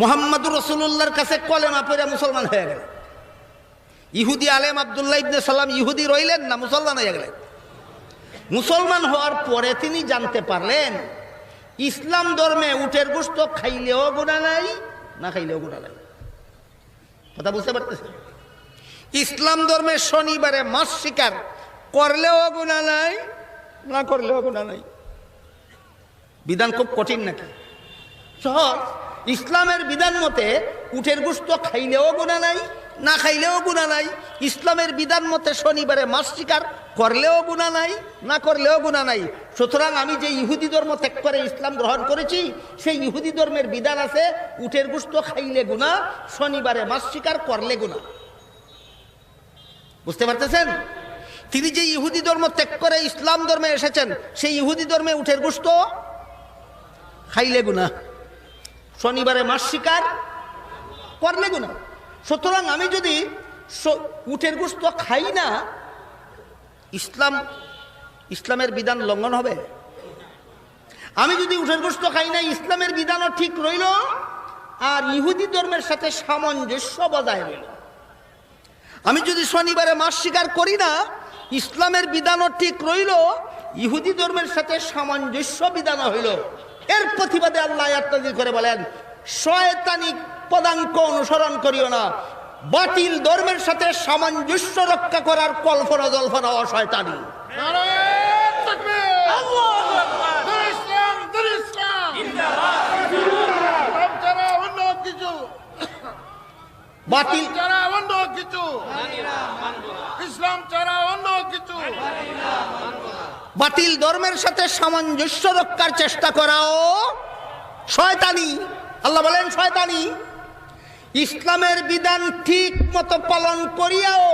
মুহাম্মদুর রাসূলুল্লাহর কাছে কলেমা পড়ে মুসলমান হয়ে গেল। ইহুদি আলেম আব্দুল্লাহ ইবনে সালাম ইহুদি রইলেন না, মুসলমান হয়ে গেলেন। মুসলমান হওয়ার পরে তিনি জানতে পারলেন ইসলাম ধর্মে উটের গোশত খাইলেও গুনাহ নাই, না খাইলেও গুনাহ নাই। কথা বুঝতে পারতেছেন? ইসলাম ধর্মে শনিবারে মাছ শিকার করলেও গুনাহ নাই, না করলেও গুনাহ নাই। বিধান খুব কঠিন নাকি? সহজ। ইসলামের বিধান মতে উটের গোশত খাইলেও গুনাহ নাই, না খাইলেও গুনাহ নাই। ইসলামের বিধান মতে শনিবারে মাছ শিকার করলেও গুনাহ নাই, না করলেও গুনাহ নাই। সুতরাং আমি যে ইহুদি ধর্ম ত্যাগ করে ইসলাম গ্রহণ করেছি, সেই ইহুদি ধর্মের বিধান আছে উটের গোশত খাইলে গুনাহ, শনিবারে মাছ শিকার করলে গুনাহ। বুঝতে পারতেছেন? তিনি যে ইহুদি ধর্ম ত্যাগ করে ইসলাম ধর্মে এসেছেন, সেই ইহুদি ধর্মে উটের গোশত খাইলে গুনাহ, শনিবারে মাছ শিকার করলে গুনাহ। সুতরাং আমি যদি উটের গোশত খাই না, ইসলামের বিধান লঙ্ঘন হবে। আমি যদি উটের গোশত খাই না, ইসলামের বিধানও ঠিক রইল, আর ইহুদি ধর্মের সাথে সামঞ্জস্য বজায় রইল। আমি যদি শনিবারে মাছ শিকার করি না, ইসলামের বিধানও ঠিক রইল, ইহুদি ধর্মের সাথে সামঞ্জস্য বিধান হইল। এর প্রতিবাদে আল্লাহ আয়াত নাযিল করে বলেন, শয়তানি পদাঙ্ক অনুসরণ করিও না। বাতিল ধর্মের সাথে সামঞ্জস্য রক্ষা করার কল্পনা জল্পনা অশয়তানি। বাতিল ছাড়া অন্য কিছু, ইসলাম ছাড়া অন্য কিছু, বাতিল ধর্মের সাথে সামঞ্জস্য রক্ষার চেষ্টা করাও শয়তানি। আল্লাহ বলেন শয়তানি। ইসলামের বিধান ঠিক মতো পালন করিয়াও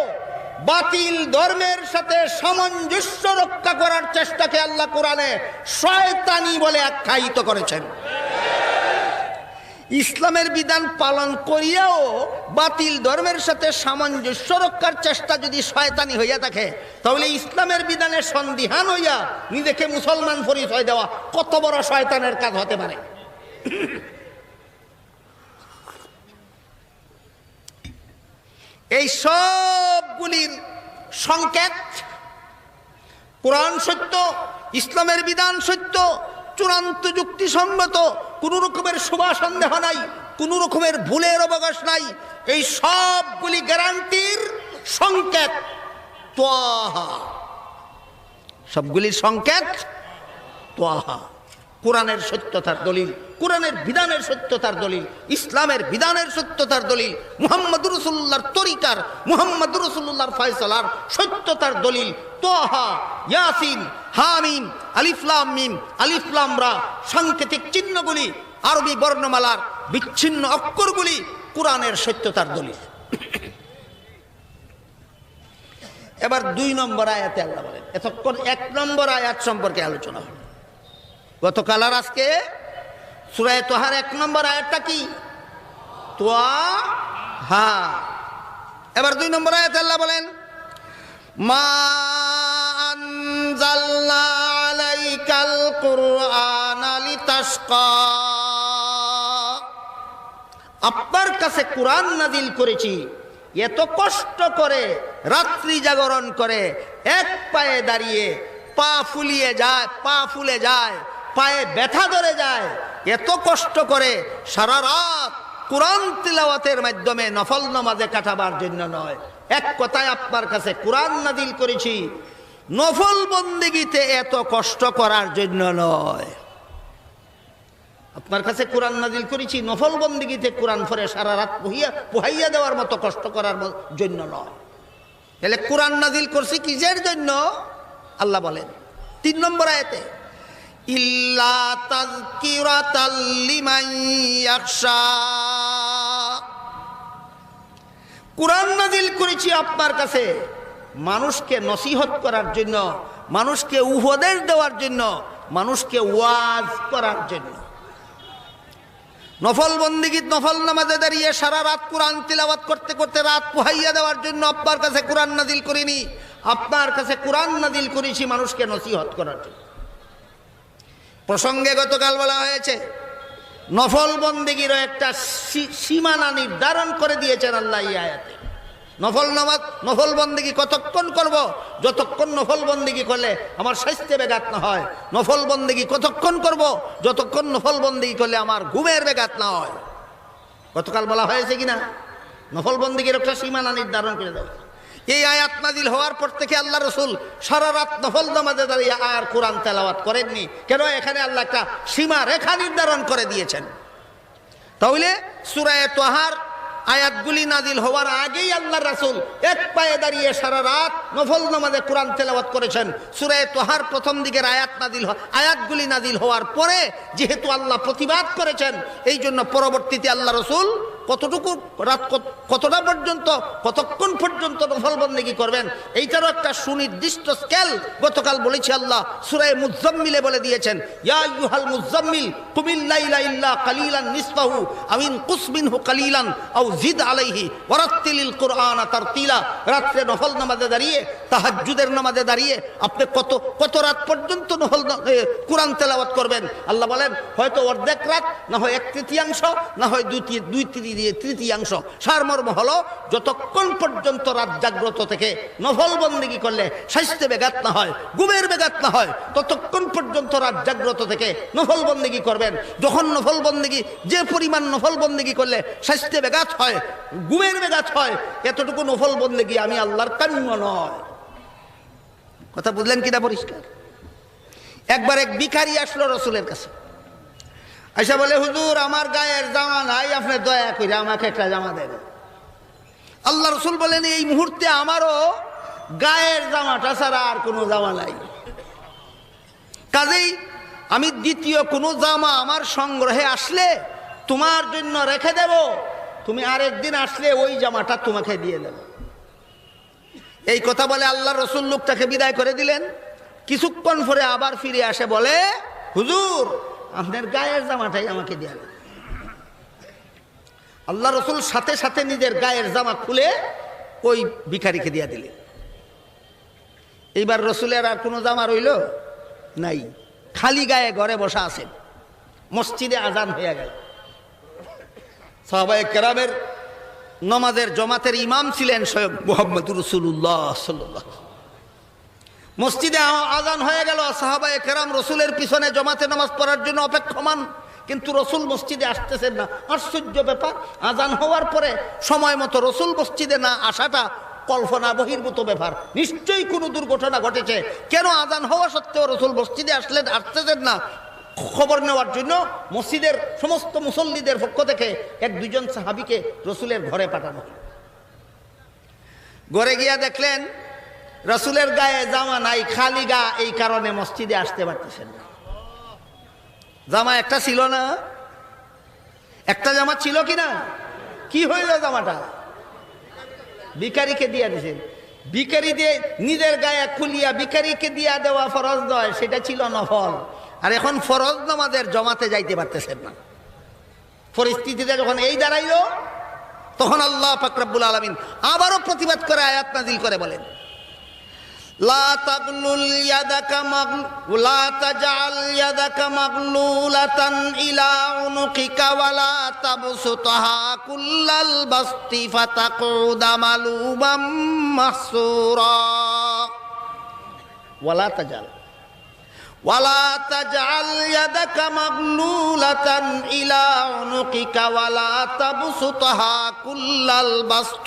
বাতিল ধর্মের সাথে সামঞ্জস্য রক্ষা করার চেষ্টাকে আল্লাহ কোরআনে শয়তানি বলে আখ্যায়িত করেছেন। ইসলামের বিধান পালন করিয়াও বাতিল ধর্মের সাথে সামঞ্জস্য রক্ষার চেষ্টা যদি শয়তানি হইয়া থাকে, তাহলে ইসলামের বিধানে সন্দিহান হইয়া নিজেকে মুসলমান পরিচয় দেওয়া কত বড় শয়তানের কাজ হতে পারে। এই সবগুলির সংকেত কোরআন সত্য, ইসলামের বিধান সত্য, চূড়ান্ত যুক্তিসঙ্গত, কোন রকমের শুভা সন্দেহ নাই, কোন রকমের ভুলের অবকাশ নাই। এই সবগুলি গ্যারান্টির সংকেত তোয়াহা, সবগুলির সংকেত তোয়াহা। কোরআনের সত্যতার দলিল, কোরআনের বিধানের সত্যতার দলিল, ইসলামের বিধানের সত্যতার দলিল, মুহাম্মদুর রাসূলুল্লাহর তরিকার, মুহাম্মদুর রাসূলুল্লাহর ফয়সালার সত্যতার দলিল তোহা, ইয়াসিন, হামিম, আলিফ লাম মিম, আলিফ লাম রা সাংকেতিক চিহ্নগুলি, আরবি বর্ণমালার বিচ্ছিন্ন অক্ষরগুলি কোরআনের সত্যতার দলিল। এবার 2 নম্বর আয়াতে আল্লাহ বলেন, এতক্ষণ 1 নম্বর আয়াত সম্পর্কে আলোচনা হলো। গতকাল আর আজকে সূরা তোহার 1 নম্বর আয়াতটা কি? তোহা। এবার 2 নম্বর আয়াতে আল্লাহ বলেন, মা আনজালনা আলাইকাল কুরআনা লিতাশকা, আপনার কাছে কোরআন নাযিল করেছি এত কষ্ট করে, রাত্রি জাগরণ করে, এক পায়ে দাঁড়িয়ে, পা ফুলিয়ে যায়, পা ফুলে যায়, পায়ে ব্যথা ধরে যায়, এত কষ্ট করে সারা রাত কোরআন তিলাওয়াতের মাধ্যমে নফল নামাজে কাটাবার জন্য নয়। এক কথায় আপনার কাছে কোরআন নাজিল করেছি নফল বন্দেগীতে এত কষ্ট করার জন্য নয়। আপনার কাছে কোরআন নাজিল করেছি নফল বন্দেগীতে কোরআন পড়ে সারা রাত পোহাইয়া দেওয়ার মতো কষ্ট করার জন্য নয়। তাহলে কোরআন নাজিল করছি কিসের জন্য? আল্লাহ বলেন 3 নম্বর আয়াতে, ইল্লা তাযকিরাতাল লিমান ইয়াখশা। কোরআন নাজিল করেছি আপনার কাছে মানুষকে নসিহত করার জন্য, মানুষকে উপদেশ দেওয়ার জন্য, মানুষকে ওয়াজ করার জন্য। নফল বন্দেগী নফল নামাজে দাঁড়িয়ে সারা রাত কোরআন তিলাওয়াত করতে করতে রাত পোহাইয়া দেওয়ার জন্য আপনার কাছে কোরআন নাজিল করিনি। আপনার কাছে কোরআন নাজিল করেছি মানুষকে নসিহত করার জন্য। প্রসঙ্গে গতকাল বলা হয়েছে নফল বন্দেগীরও একটা সীমানা নির্ধারণ করে দিয়েছেন আল্লাহ এই আয়াতে। নফল নামাজ নফল বন্দেগী কতক্ষণ করব? যতক্ষণ নফল বন্দেগী করলে আমার স্বাস্থ্যে ব্যাঘাত না হয়। নফল বন্দেগী কতক্ষণ করব? যতক্ষণ নফল বন্দেগী করলে আমার ঘুমের ব্যাঘাত না হয়। গতকাল বলা হয়েছে কিনা? নফল বন্দেগীর একটা সীমানা নির্ধারণ করে দেওয়া। এই আয়াত নাজিল হওয়ার পর থেকে আল্লাহ রসুল সারা রাত নফল নামাজে দাঁড়িয়ে আর কোরআন তেলাওয়াত করেননি। কেন? এখানে আল্লাহ একটা সীমা রেখা নির্ধারণ করে দিয়েছেন। তাহলে সূরা তাহার আয়াতগুলি নাজিল হওয়ার আগেই আল্লাহ রাসূল এক পায়ে দাঁড়িয়ে সারা রাত নফল নামাজে কোরআন তেলাওয়াত করেছেন। সূরা তাহার প্রথম দিকের আয়াতগুলি নাজিল হওয়ার পরে যেহেতু আল্লাহ প্রতিবাদ করেছেন, এই জন্য পরবর্তীতে আল্লাহ রাসূল কতটুকু রাত কতটা পর্যন্ত কতক্ষণ পর্যন্ত নফল বন্দেগী করবেন এইটারও একটা সুনির্দিষ্ট স্কেল গতকাল বলেছি আল্লাহ সূরা মুজাম্মিলে বলে দিয়েছেন, ইয়া আইয়ুহাল মুজাম্মিল কুমিল লাইলা ইল্লা কালিলান নিসফাহু আও ইনকুস মিনহু কালিলান আও জিদ আলাইহি ওয়ারাত্তিলিল কুরআনা তারতিলা। রাতে নফল নামাজে দাঁড়িয়ে তাহাজ্জুদের নামাজে দাঁড়িয়ে আপনি কত রাত পর্যন্ত নফল কোরআন তেলাওয়াত করবেন? আল্লাহ বলেন হয়তো অর্ধেক রাত, না হয় 1/3, না হয় 2/3। সারমর্ম হলো যতক্ষণ পর্যন্ত রাত জাগ্রত থেকে নফল বন্দেগী করলে স্বাস্থ্যে ব্যাঘাত না হয়, ঘুমের ব্যাঘাত না হয়, ততক্ষণ পর্যন্ত রাত জাগ্রত থেকে নফল বন্দেগী করবেন। যখন নফল বন্দেগী যে পরিমাণ নফল বন্দেগী করলে স্বাস্থ্যে ব্যাঘাত হয়, ঘুমের ব্যাঘাত হয়, এতটুকু নফল বন্দেগী আমি আল্লাহর কাম্য নয়। কথা বুঝলেন কিনা পরিষ্কার? একবার এক ভিখারি আসলো রসুলের কাছে, আচ্ছা বলে হুজুর আমার গায়ের জামা নাই, আপনি দয়া করে আমাকে একটা জামা দেন। আল্লাহ রসুল বলেন এই মুহূর্তে আমারও গায়ের জামাটা ছাড়া আর কোনো জামা নাই, কাজেই আমি দ্বিতীয় কোনো জামা আমার সংগ্রহে আসলে তোমার জন্য রেখে দেব, তুমি আরেকদিন আসলে ওই জামাটা তোমাকে দিয়ে দেব। এই কথা বলে আল্লাহ রসুল লোকটাকে বিদায় করে দিলেন। কিছুক্ষণ পরে আবার ফিরে আসে, বলে হুজুর আপনার গায়ের জামাটাই আমাকে দিয়ে দেন। আল্লাহ রসুল সাথে সাথে নিজের গায়ের জামা খুলে ওই ভিখারিকে দিয়ে দিলেন। এইবার রসুলের আর কোনো জামা রইল নাই, খালি গায়ে ঘরে বসা আছেন। মসজিদে আজান হয়ে গেল। সাহাবায়ে কেরামের নমাজের জমাতের ইমাম ছিলেন স্বয়ং মুহাম্মদুর রাসূলুল্লাহ সাল্লাল্লাহু আলাইহি ওয়াসাল্লাম। মসজিদে আজান হয়ে গেল, সাহাবায়ে কেরাম রসুলের পিছনে জমাতে নামাজ পড়ার জন্য অপেক্ষমান, কিন্তু রসুল মসজিদে আসতেছেন না। আশ্চর্য ব্যাপার, আজান হওয়ার পরে সময় মতো রসুল মসজিদে না আসাটা কল্পনা বহির্ভূত ব্যাপার। নিশ্চয়ই কোনো দুর্ঘটনা ঘটেছে। কেন আজান হওয়া সত্ত্বেও রসুল মসজিদে আসতেছেন না? খবর নেওয়ার জন্য মসজিদের সমস্ত মুসল্লিদের পক্ষ থেকে 1-2 সাহাবীকে রসুলের ঘরে পাঠানো। ঘরে গিয়া দেখলেন রসুলের গায়ে জামা নাই, খালি গা, এই কারণে মসজিদে আসতে পারতেছেন না। জামা একটা ছিল না? একটা জামা ছিল কিনা? কি হইল জামাটা? ভিখারিকে দিয়ে দিয়েছেন। ভিখারি দিয়ে নিজের গায়ে খুলিয়া ভিখারিকে দিয়া দেওয়া ফরজ নয়, সেটা ছিল নফল। আর এখন ফরজ নামাজের জমাতে যাইতে পারতেছেন না। পরিস্থিতিতে যখন এই দাঁড়াইল, তখন আল্লাহ পাক রব্বুল আলামিন আবারও প্রতিবাদ করে আয়াত নাযিল করে বলেন, লা তাগলুল ইয়াদাকা লা তাজআল ইয়াদাকা মাগলুলাতান ইলা উনুকিকা ওয়া লা তাবসুতহা কুল্লাল বাসতি ফাতাকুদা মালুবাম মাহসুরা। ওয়া লা তাজআল ওয়ালা তাজআল ইয়াদাকা মাগলুলাতান ইলা উনুকিকা ওয়ালা তাবসুতহা কুল্লাল বাসত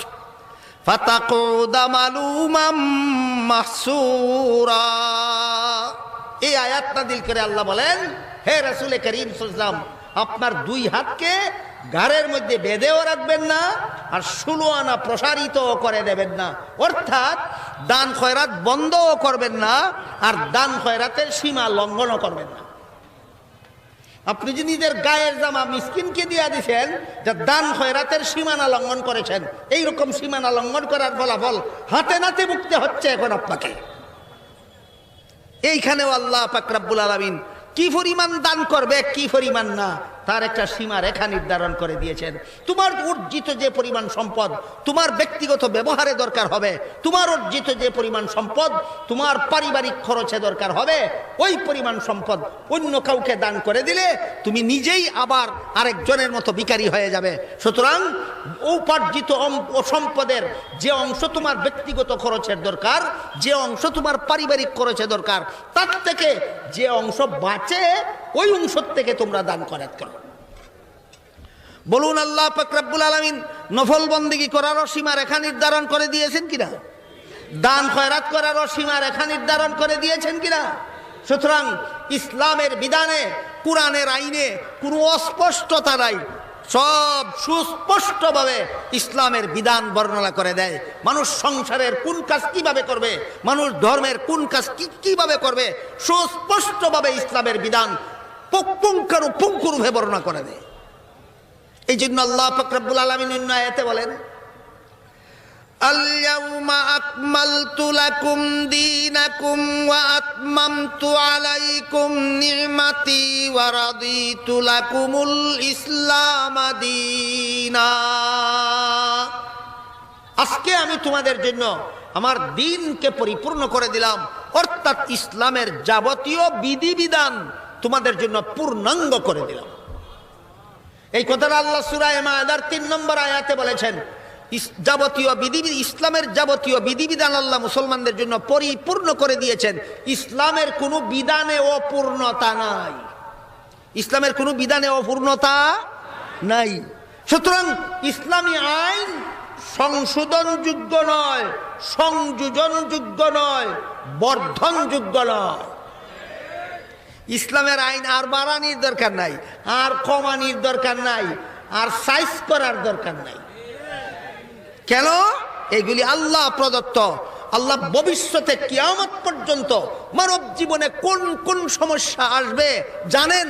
ফাতাকুদা মালুমাম মাহসুরা। এই আয়াত নাযিল করে আল্লাহ বলেন, হে রাসূল করিম সাল্লাল্লাহু আলাইহি ওয়াসাল্লাম, আপনার দুই হাতকে গাড়ের মধ্যে বেঁধেও রাখবেন না, আর 16 আনা প্রসারিত করে দেবেন না। অর্থাৎ দান খয়রাত বন্ধও করবেন না, আর দান খয়রাতের সীমা লঙ্ঘনও করবেন না। আপনি যে নিজের গায়ের জামা মিসকিনকে দিয়া দিয়েছেন, যে দান খয়রাতের সীমানা লঙ্ঘন করেছেন, এইরকম সীমানা লঙ্ঘন করার ফলাফল হাতে নাতে ভুগতে হচ্ছে এখন আপনাকে। এইখানেও আল্লাহ পাক রব্বুল আলামিন কি পরিমাণ দান করবে, কি পরিমাণ না, তার একটা সীমা রেখা নির্ধারণ করে দিয়েছেন। তোমার অর্জিত যে পরিমাণ সম্পদ তোমার ব্যক্তিগত ব্যবহারে দরকার হবে, তোমার অর্জিত যে পরিমাণ সম্পদ তোমার পারিবারিক খরচে দরকার হবে, ওই পরিমাণ সম্পদ অন্য কাউকে দান করে দিলে তুমি নিজেই আবার আরেকজনের মতো ভিখারি হয়ে যাবে। সুতরাং উপার্জিত সম্পদের যে অংশ তোমার ব্যক্তিগত খরচের দরকার, যে অংশ তোমার পারিবারিক খরচে দরকার, তার থেকে যে অংশ বাঁচে ওই অংশ থেকে তোমরা দান খয়রাত করো। বলুন, আল্লাহ পাক রব্বুল আলামিন নফল বন্দেগী করারও সীমা রেখা নির্ধারণ করে দিয়েছেন কিনা? দান খয়রাত করারও সীমা রেখা নির্ধারণ করে দিয়েছেন কিনা? সুতরাং ইসলামের বিধানে, কুরআনের আইনে কোনো অস্পষ্টতা নাই, সব সুস্পষ্টভাবে ইসলামের বিধান বর্ণনা করে দেয়। মানুষ সংসারের কোন কাজ কিভাবে করবে, মানুষ ধর্মের কোন কাজ কিভাবে করবে, সুস্পষ্টভাবে ইসলামের বিধান পুঙ্খানুপুঙ্খরূপে বর্ণনা করে দেয়। এই জন্য আল্লাহ পাক রব্বুল আলামিন অন্য আয়াতে বলেন, আল-ইয়াউমা আকমালতু লাকুম দীনাকুম ওয়া আতমামতু আলাইকুম নি'মাতি ওয়া রাদিতু লাকুমুল ইসলাম দীনা। আজকে আমি তোমাদের জন্য আমার দ্বীনকে পরিপূর্ণ করে দিলাম, অর্থাৎ ইসলামের যাবতীয় বিধিবিধান তোমাদের জন্য পূর্ণাঙ্গ করে দিলাম। এই কথাটা আল্লাহ সূরা মায়েদার 3 নম্বর আয়াতে বলেছেন। যাবতীয় ইসলামের যাবতীয় বিধিবিধান আল্লাহ মুসলমানদের জন্য পরিপূর্ণ করে দিয়েছেন। ইসলামের কোনো বিধানে অপূর্ণতা নাই, ইসলামের কোনো বিধানে অপূর্ণতা নাই। সুতরাং ইসলামী আইন সংশোধনযোগ্য নয়, সংযোজনযোগ্য নয়, বর্ধনযোগ্য নয়। ইসলামের আইন আর বাড়ানির দরকার নাই, আর কমানির দরকার নাই, আর সাইজ করার দরকার নাই। কেন? এগুলি আল্লাহ প্রদত্ত। আল্লাহ ভবিষ্যতে কিয়ামত পর্যন্ত মানব জীবনে কোন কোন সমস্যা আসবে জানেন,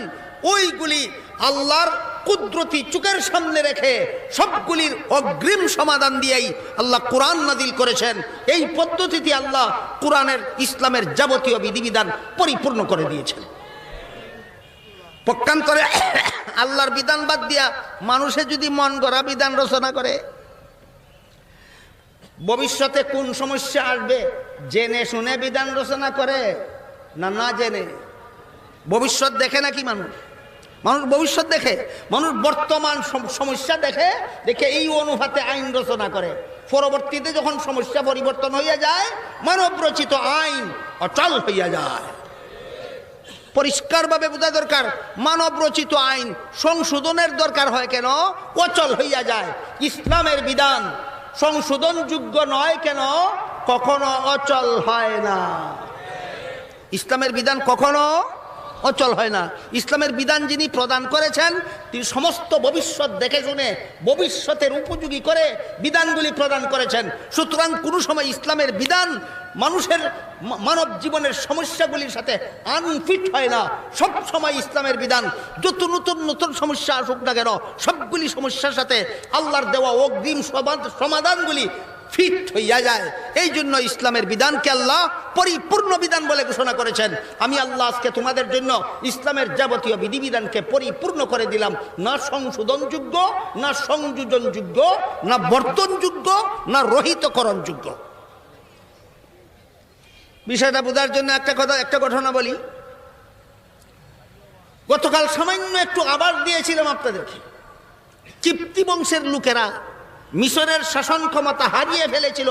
ওইগুলি আল্লাহর কুদরতি চোখের সামনে রেখে সবগুলির অগ্রিম সমাধান দিয়েই আল্লাহ কোরআন নাযিল করেছেন। এই পদ্ধতিতে আল্লাহ কোরআনের ইসলামের যাবতীয় বিধিবিধান পরিপূর্ণ করে দিয়েছেন। পক্ষান্তরে আল্লাহর বিধান বাদ দিয়া মানুষে যদি মন গড়া বিধান রচনা করে, ভবিষ্যতে কোন সমস্যা আসবে জেনে শুনে বিধান রচনা করে না না জেনে? ভবিষ্যৎ দেখে নাকি মানুষ? মানুষ ভবিষ্যৎ দেখে, মানুষ বর্তমান সমস্যা দেখে, দেখে এই অনুপাতে আইন রচনা করে। পরবর্তীতে যখন সমস্যা পরিবর্তন হইয়া যায়, মানব রচিত আইন অচল হইয়া যায়। পরিষ্কারভাবে বোঝা দরকার, মানব রচিত আইন সংশোধনের দরকার হয় কেন? অচল হইয়া যায়। ইসলামের বিধান সংশোধনযোগ্য নয় কেন? কখনো অচল হয় না। ইসলামের বিধান কখনো অচল হয় না। ইসলামের বিধান যিনি প্রদান করেছেন, তিনি সমস্ত ভবিষ্যৎ দেখে শুনে ভবিষ্যতের উপযোগী করে বিধানগুলি প্রদান করেছেন। সুতরাং কোনো সময় ইসলামের বিধান মানুষের মানব জীবনের সমস্যাগুলির সাথে আনফিট হয় না। সব সময় ইসলামের বিধান যত নতুন নতুন সমস্যা আসুক না কেন, সবগুলি সমস্যার সাথে আল্লাহর দেওয়া অগ্রিম সমাধানগুলি ফিট হইয়া যায়। এই জন্য ইসলামের বিধানকে আল্লাহ পরিপূর্ণ বিধান বলে ঘোষণা করেছেন। আমি আল্লাহ আজকে তোমাদের জন্য ইসলামের যাবতীয় বিধিবিধানকে পরিপূর্ণ করে দিলাম, না সংশোধনযোগ্য, না সংযোজনযোগ্য, না বর্তনযোগ্য, না রহিতকরণযোগ্য। বিষয়টা বোঝার জন্য একটা ঘটনা বলি। গতকাল সামান্য একটু আবার দিয়েছিলাম আপনাদেরকে। কিপ্তি বংশের লোকেরা মিশরের শাসন ক্ষমতা হারিয়ে ফেলেছিল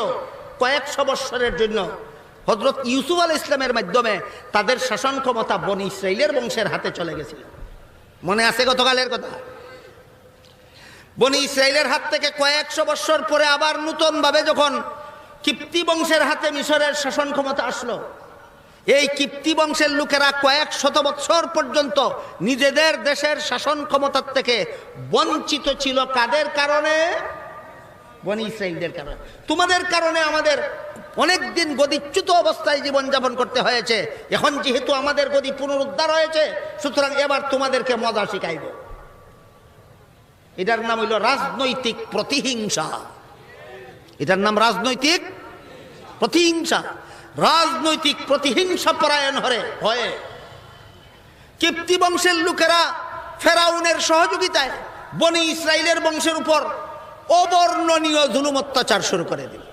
কয়েকশো বৎসরের জন্য। হযরত ইউসুফ আলাইহিস সালামের মাধ্যমে তাদের শাসন ক্ষমতা বনি ইসরাইলের বংশের হাতে চলে গেছিল। মনে আছে গতকালের কথা? বনি ইসরাইলের হাত থেকে কয়েকশো বৎসর পরে আবার নতুনভাবে যখন কিপ্তি বংশের হাতে মিশরের শাসন ক্ষমতা আসলো, এই কিপ্তি বংশের লোকেরা কয়েক শত বৎসর পর্যন্ত নিজেদের দেশের শাসন ক্ষমতার থেকে বঞ্চিত ছিল। কাদের কারণে? বনি ইসরাইলদের কারণে। তোমাদের কারণে আমাদের অনেক দিন গদিচ্যুত অবস্থায় জীবনযাপন করতে হয়েছে। এখন যেহেতু আমাদের গদি পুনরুদ্ধার হয়েছে, সুতরাং এবার তোমাদেরকে মজা শিখাইব। এটার নাম হইল রাজনৈতিক প্রতিহিংসা। এটার নাম রাজনৈতিক প্রতিহিংসা। রাজনৈতিক প্রতিহিংসা পরায়ণ হয়ে কিপ্তি বংশের লোকেরা ফেরাউনের সহযোগিতায় বনি ইসরাইলের বংশের উপর অবর্ণনীয় জুলুম অত্যাচার শুরু করে দিল।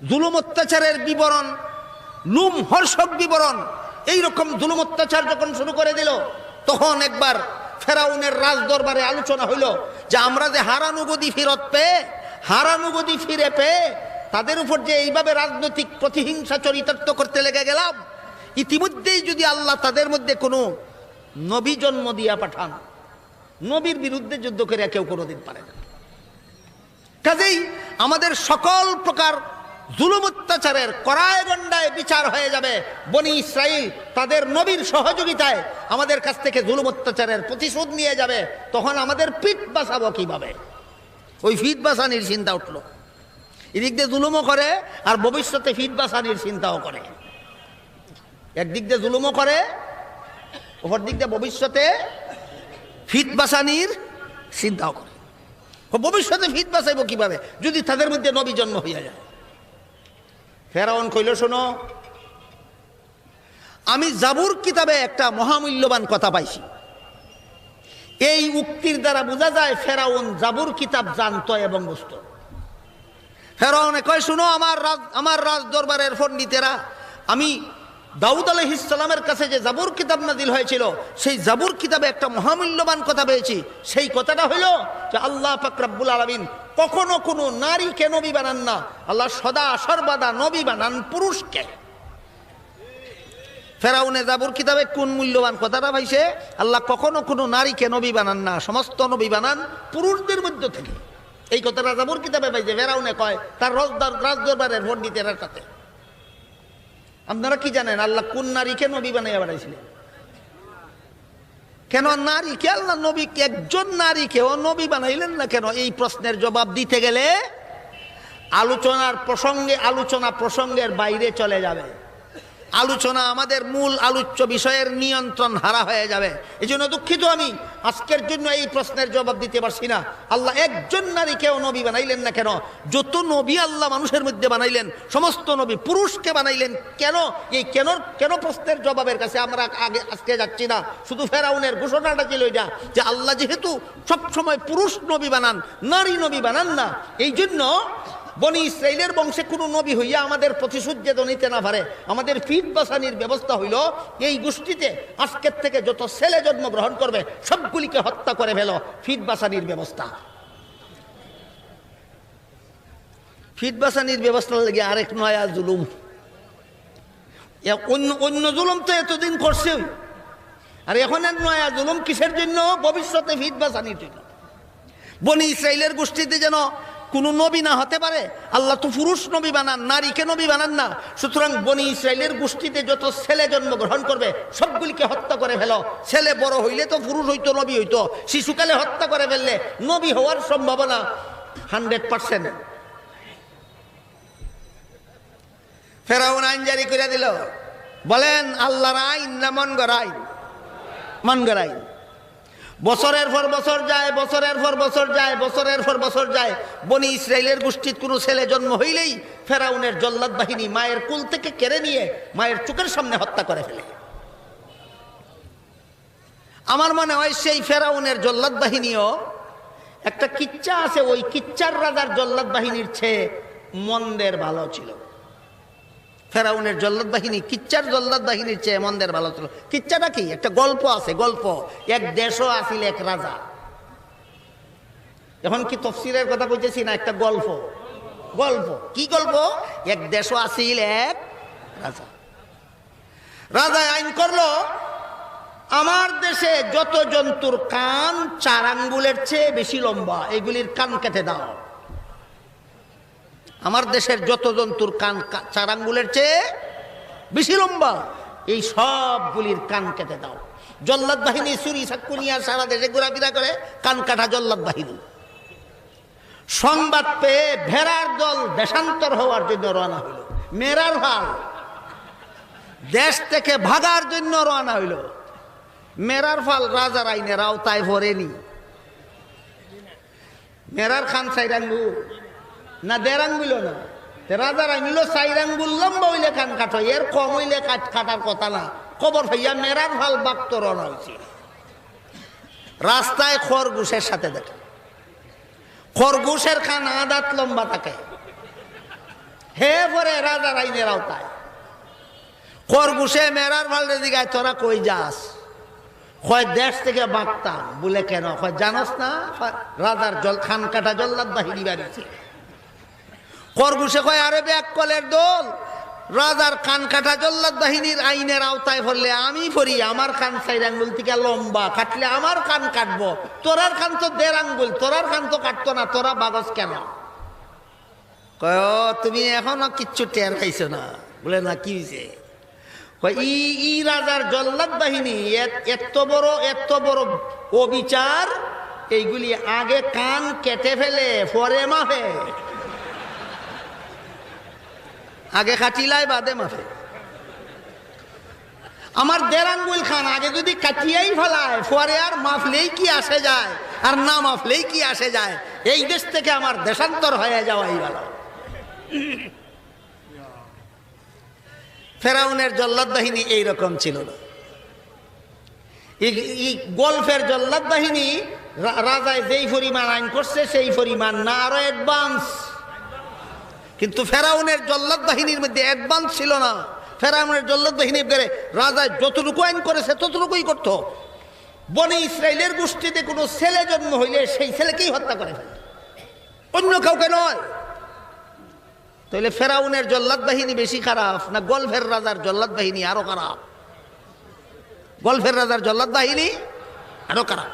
জুলুম অত্যাচারের বিবরণ, লুমহর্ষক বিবরণ, এইরকম জুলুম অত্যাচার যখন শুরু করে দিল, তখন একবার ফেরাউনের রাজ দরবারে আলোচনা হইল যে আমরা যে হারানুগদি ফিরে পেয়ে তাদের উপর যে এইভাবে রাজনৈতিক প্রতিহিংসা চরিতার্থ করতে লেগে গেলাম, ইতিমধ্যেই যদি আল্লাহ তাদের মধ্যে কোনো নবী জন্ম দিয়া পাঠান, নবীর বিরুদ্ধে যুদ্ধ করে কেউ কোনোদিন পারে না। কাজেই আমাদের সকল প্রকার জুলুম অত্যাচারের কড়ায় গণ্ডায় বিচার হয়ে যাবে। বনি ইসরাইল তাদের নবীর সহযোগিতায় আমাদের কাছ থেকে জুলুম অত্যাচারের প্রতিশোধ নিয়ে যাবে। তখন আমাদের পিঠ বাঁচাবো কিভাবে? ওই ফিট বাঁচানির চিন্তা উঠল। এদিক দিয়ে জুলুমও করে আর ভবিষ্যতে ফিট বাঁচানির চিন্তাও করে। একদিক দিয়ে জুলুমও করে, অপর দিক দিয়ে ভবিষ্যতে ফিট বাঁচানির চিন্তাও করে। ভবিষ্যতে ফিট বাঁচাইব কিভাবে যদি তাদের মধ্যে নবী জন্ম হইয়া যায়? ফেরাউন কইল, শোনো, আমি জাবুর কিতাবে একটা মহামূল্যবান কথা পাইছি। এই উক্তির দ্বারা বোঝা যায় ফেরাউন জাবুর কিতাব জানতো এবং বুঝতো। ফেরাউনে কয়, শুনো আমার রাজ দরবারের পণ্ডিতেরা, আমি দাউদ আলাইহিস সালামের কাছে যে জাবুর কিতাব নাজিল হয়েছিল, সেই জাবুর কিতাবে একটা মহামূল্যবান কথা পেয়েছি। সেই কথাটা হইল যে আল্লাহ পাক রব্বুল আলামিন কখনো কোনো নারীকে নবী বানান না, আল্লাহ সদা সর্বদা নবী বানান পুরুষকে। ফেরাউনে জাবুর কিতাবে কোন মূল্যবান কথাটা পাইছে? আল্লাহ কখনো কোনো নারীকে নবী বানান না, সমস্ত নবী বানান পুরুষদের মধ্য থেকে। এই কথাটা জাবুর কিতাবে পাইছে। ফেরাউনে কয় তার রাজ দরবারের পণ্ডিতের কাছে। আপনারা কি জানেন আল্লাহ কোন নারীকে নবী বানাইয়া বানাইছিলেন? কেন নারীকে আল্লাহ নবী, একজন নারীকেও নবী বানাইলেন না কেন? এই প্রশ্নের জবাব দিতে গেলে আলোচনা প্রসঙ্গের বাইরে চলে যাবে। আলোচনা আমাদের মূল আলোচ্য বিষয়ের নিয়ন্ত্রণ হারা হয়ে যাবে। এই জন্য দুঃখিত, আমি আজকের জন্য এই প্রশ্নের জবাব দিতে পারছি না। আল্লাহ একজন নারীকেও নবী বানাইলেন না কেন? যত নবী আল্লাহ মানুষের মধ্যে বানাইলেন, সমস্ত নবী পুরুষকে বানাইলেন কেন? এই কেন প্রশ্নের জবাবের কাছে আমরা আজকে যাচ্ছি না। শুধু ফেরাউনের ঘোষণাটা ছিল এটা যে আল্লাহ যেহেতু সবসময় পুরুষ নবী বানান, নারী নবী বানান না, এই জন্য বনি ইসরাইলের বংশে কোনো নবী হইয়া আমাদের প্রতিশোধ যেন নিতে না পারে, আমাদের ফিট বাঁচানির ব্যবস্থা হইল এই গোষ্ঠীতে আজকের থেকে যত ছেলে জন্মগ্রহণ করবে সবগুলিকে হত্যা করে ফেলো। ফিট বাঁচানির ব্যবস্থা। ফিট বাঁচানির ব্যবস্থার লেগে আরেক নয়া জুলুম। অন্য জুলুম তো এতদিন করছে, আর এখন এক নয়া জুলুম কিসের জন্য? ভবিষ্যতে ফিট বাঁচানির জন্য। বনি ইসরাইলের গোষ্ঠীতে যেন কোনো নবী না হতে পারে। আল্লাহ তো পুরুষ নবী বানান, নারীকে নবী বানান না। সুতরাং বনি ইসরাইলের গোষ্ঠীতে যত ছেলে জন্মগ্রহণ করবে সবগুলিকে হত্যা করে ফেলো। ছেলে বড় হইলে তো পুরুষ হইতো, নবী হইতো, শিশুকালে হত্যা করে ফেললে নবী হওয়ার সম্ভাবনা 100%। ফেরাউন আইন জারি করে দিল। বলেন আল্লাহর আইন না মন গড়া আইন? মন গড়া আইন। বছরের পর বছর যায়, বছরের পর বছর যায়, বছরের পর বছর যায়, বনি ইসরাইলের গোষ্ঠীর কোনো ছেলে জন্ম হইলেই ফেরাউনের জল্লাদ বাহিনী মায়ের কুল থেকে কেড়ে নিয়ে মায়ের চোখের সামনে হত্যা করে ফেলে। আমার মনে হয় সেই ফেরাউনের জল্লাদ বাহিনীও একটা কিচ্ছা আছে, ওই কিচ্চার রাজার জল্লাদ বাহিনীর চেয়ে মন্দের ভালো ছিল। ফেরাউনের জল্লাদ বাহিনী কিচ্চার জল্লাদ বাহিনীর চেয়ে মন্দের ভালো ছিল। কিচ্চাটা কি? একটা গল্প আছে। গল্প, এক দেশও আসিল এক রাজা। এখন কি তফসিরের কথা কইতেছি না, একটা গল্প। গল্প। কি গল্প? এক দেশও আসিল এক রাজা। রাজা আইন করলো, আমার দেশে যত জন্তুর কান 4 আঙ্গুলের চেয়ে বেশি লম্বা, এগুলির কান কেটে দাও। আমার দেশের যত জন্তুর কান 4 আঙ্গুলের চেয়ে বেশি লম্বা, এই সবগুলির কান কেটে দাও। জল্লাদ বাহিনী চুরি চাক্কু নিয়ে সারা দেশে ঘোরাফেরা করে, কান কাটা জল্লাদ বাহিনী। সংবাদ পেয়ে ভেড়ার দল দেশান্তর হওয়ার জন্য রওনা হইল। মেরার হাল দেশ থেকে ভাগার জন্য রওনা হইল। মেরার ফাল রাজার আইনের আওতায় পড়েনি। মেরার খান 4 আঙ্গুল না 1.5 আঙ্গুল না, রাজার আইন হইল 4 আঙ্গুল লম্বা হইলে কান কাটো, এর কম হইলে কাটার কথা না। খবর ভাইয়া মেরার ফাল বাক্ত রওনা হয়েছে। রাস্তায় খরগোশের সাথে দেখে। খরগোশের খান আদাত লম্বা থাকে, হে পরে রাজার আইনের আওতায়। খরগোশে মেরার ফালের দিকে, তোরা কই যাস? কয় দেশ থেকে বাগতাম। বলে কেন? কয় জানোস না রাজার খান কাটা জল্লাদ বাহিনী বাড়িছে। খরগোশে কয় আরে ব্যাককলের দল, রাজার কান কাটা জল্লাদ বাহিনীর আইনের আওতায় পড়লে আমি পড়ি। আমার কান 4 আঙ্গুল থেকে লম্বা, কাটলে আমার কান কাটবো। তোরার কান তো 1.5 আঙ্গুল, তোরার কান তো কাটতো না, তোরা বাগস কেন? কয় তুমি এখনো কিচ্ছু টের পাইছো না। বলে না, কি হয়েছে? ই রাজার জল্লাদ বাহিনী এত বড় অবিচার, এইগুলি আগে কান কেটে ফেলে পরে মাফে। আগে কাটিলাই বাদে মাফে। আমার 1.5 আঙ্গুল খান আগে যদি কাটিয়াই ফেলায়, পরে আর মাফলেই কি আসে যায়, আর না মাফলেই কি আসে যায়। এই দেশ থেকে আমার দেশান্তর হয়ে যাওয়াই ভালো। ফেরাউনের জল্লাদ বাহিনী এইরকম ছিল না। গল্ফের জল্লাদ বাহিনী রাজায় যেই পরিমাণ আইন করছে সেই পরিমাণ না, আরো অ্যাডভান্স। কিন্তু ফেরাউনের জল্লাদ বাহিনীর মধ্যে অ্যাডভান্স ছিল না। ফেরাউনের জল্লাদ বাহিনীর বেড়ে রাজায় যতটুকু আইন করেছে ততটুকুই করত। বনি ইসরাইলের গোষ্ঠীতে কোনো ছেলে জন্ম হইলে সেই ছেলেকেই হত্যা করে ফেলে, অন্য কাউকে নয়। তাহলে ফেরাউনের জল্লাদ বাহিনী বেশি খারাপ না গল্ফের রাজার জল্লাদ বাহিনী আরো খারাপ? গল্ফের রাজার জল্লাদ বাহিনী আরো খারাপ।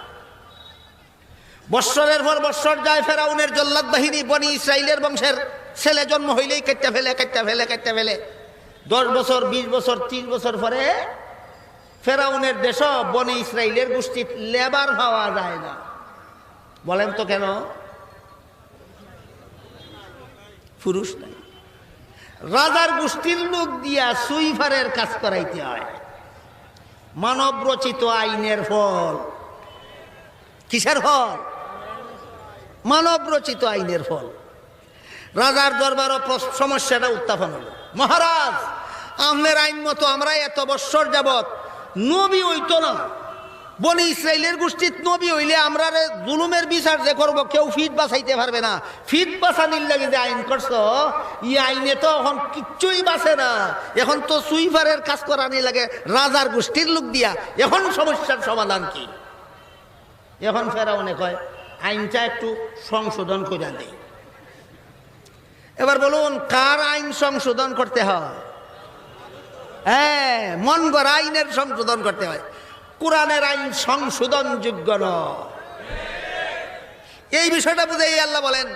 বৎসরের পর বৎসর যায়, ফেরাউনের জল্লাদ বাহিনী বনি ইসরাইলের বংশের ছেলে জন্ম হইলেই কাটতে ফেলে। 10 বছর 20 বছর 30 বছর পরে ফেরাউনের দেশ বনি ইসরাইলের গোষ্ঠী লেবার পাওয়া যায় না। বলেন তো কেন? পুরুষ নাই। রাজার গোষ্ঠীর লোক দিয়া সুইফারের কাজ করাইতে হয়। মানব রচিত আইনের ফল। কিসের ফল? মানব রচিত আইনের ফল। রাজার দরবারও সমস্যাটা উত্থাপন হলো। মহারাজ, আমাদের আইন মতো আমরা এত বৎসর যাবৎ নবী হইতো না। বনি ইসরাইলের গোষ্ঠীর নবী হইলে আমরা জুলুমের বিচার যে করবো, কেউ ফিট বাঁচাইতে পারবে না। ফিট বাঁচানির লাগে যে আইন করছো, ই আইনে তো এখন কিচ্ছুই বাঁচে না। এখন তো সুইফারের কাজ করানি লাগে রাজার গোষ্ঠীর লোক দিয়া। এখন সমস্যার সমাধান কি? এখন ফেরাউনে কয় আইনটা একটু সংশোধন করে দেয়। এবার বলুন, কার আইন সংশোধন করতে হয়? হ্যাঁ, মন গড়া আইনের সংশোধন করতে হয়। কোরআনের আইন সংশোধনযোগ্য নয়। এই বিষয়টা বুঝেই আল্লাহ বলেন,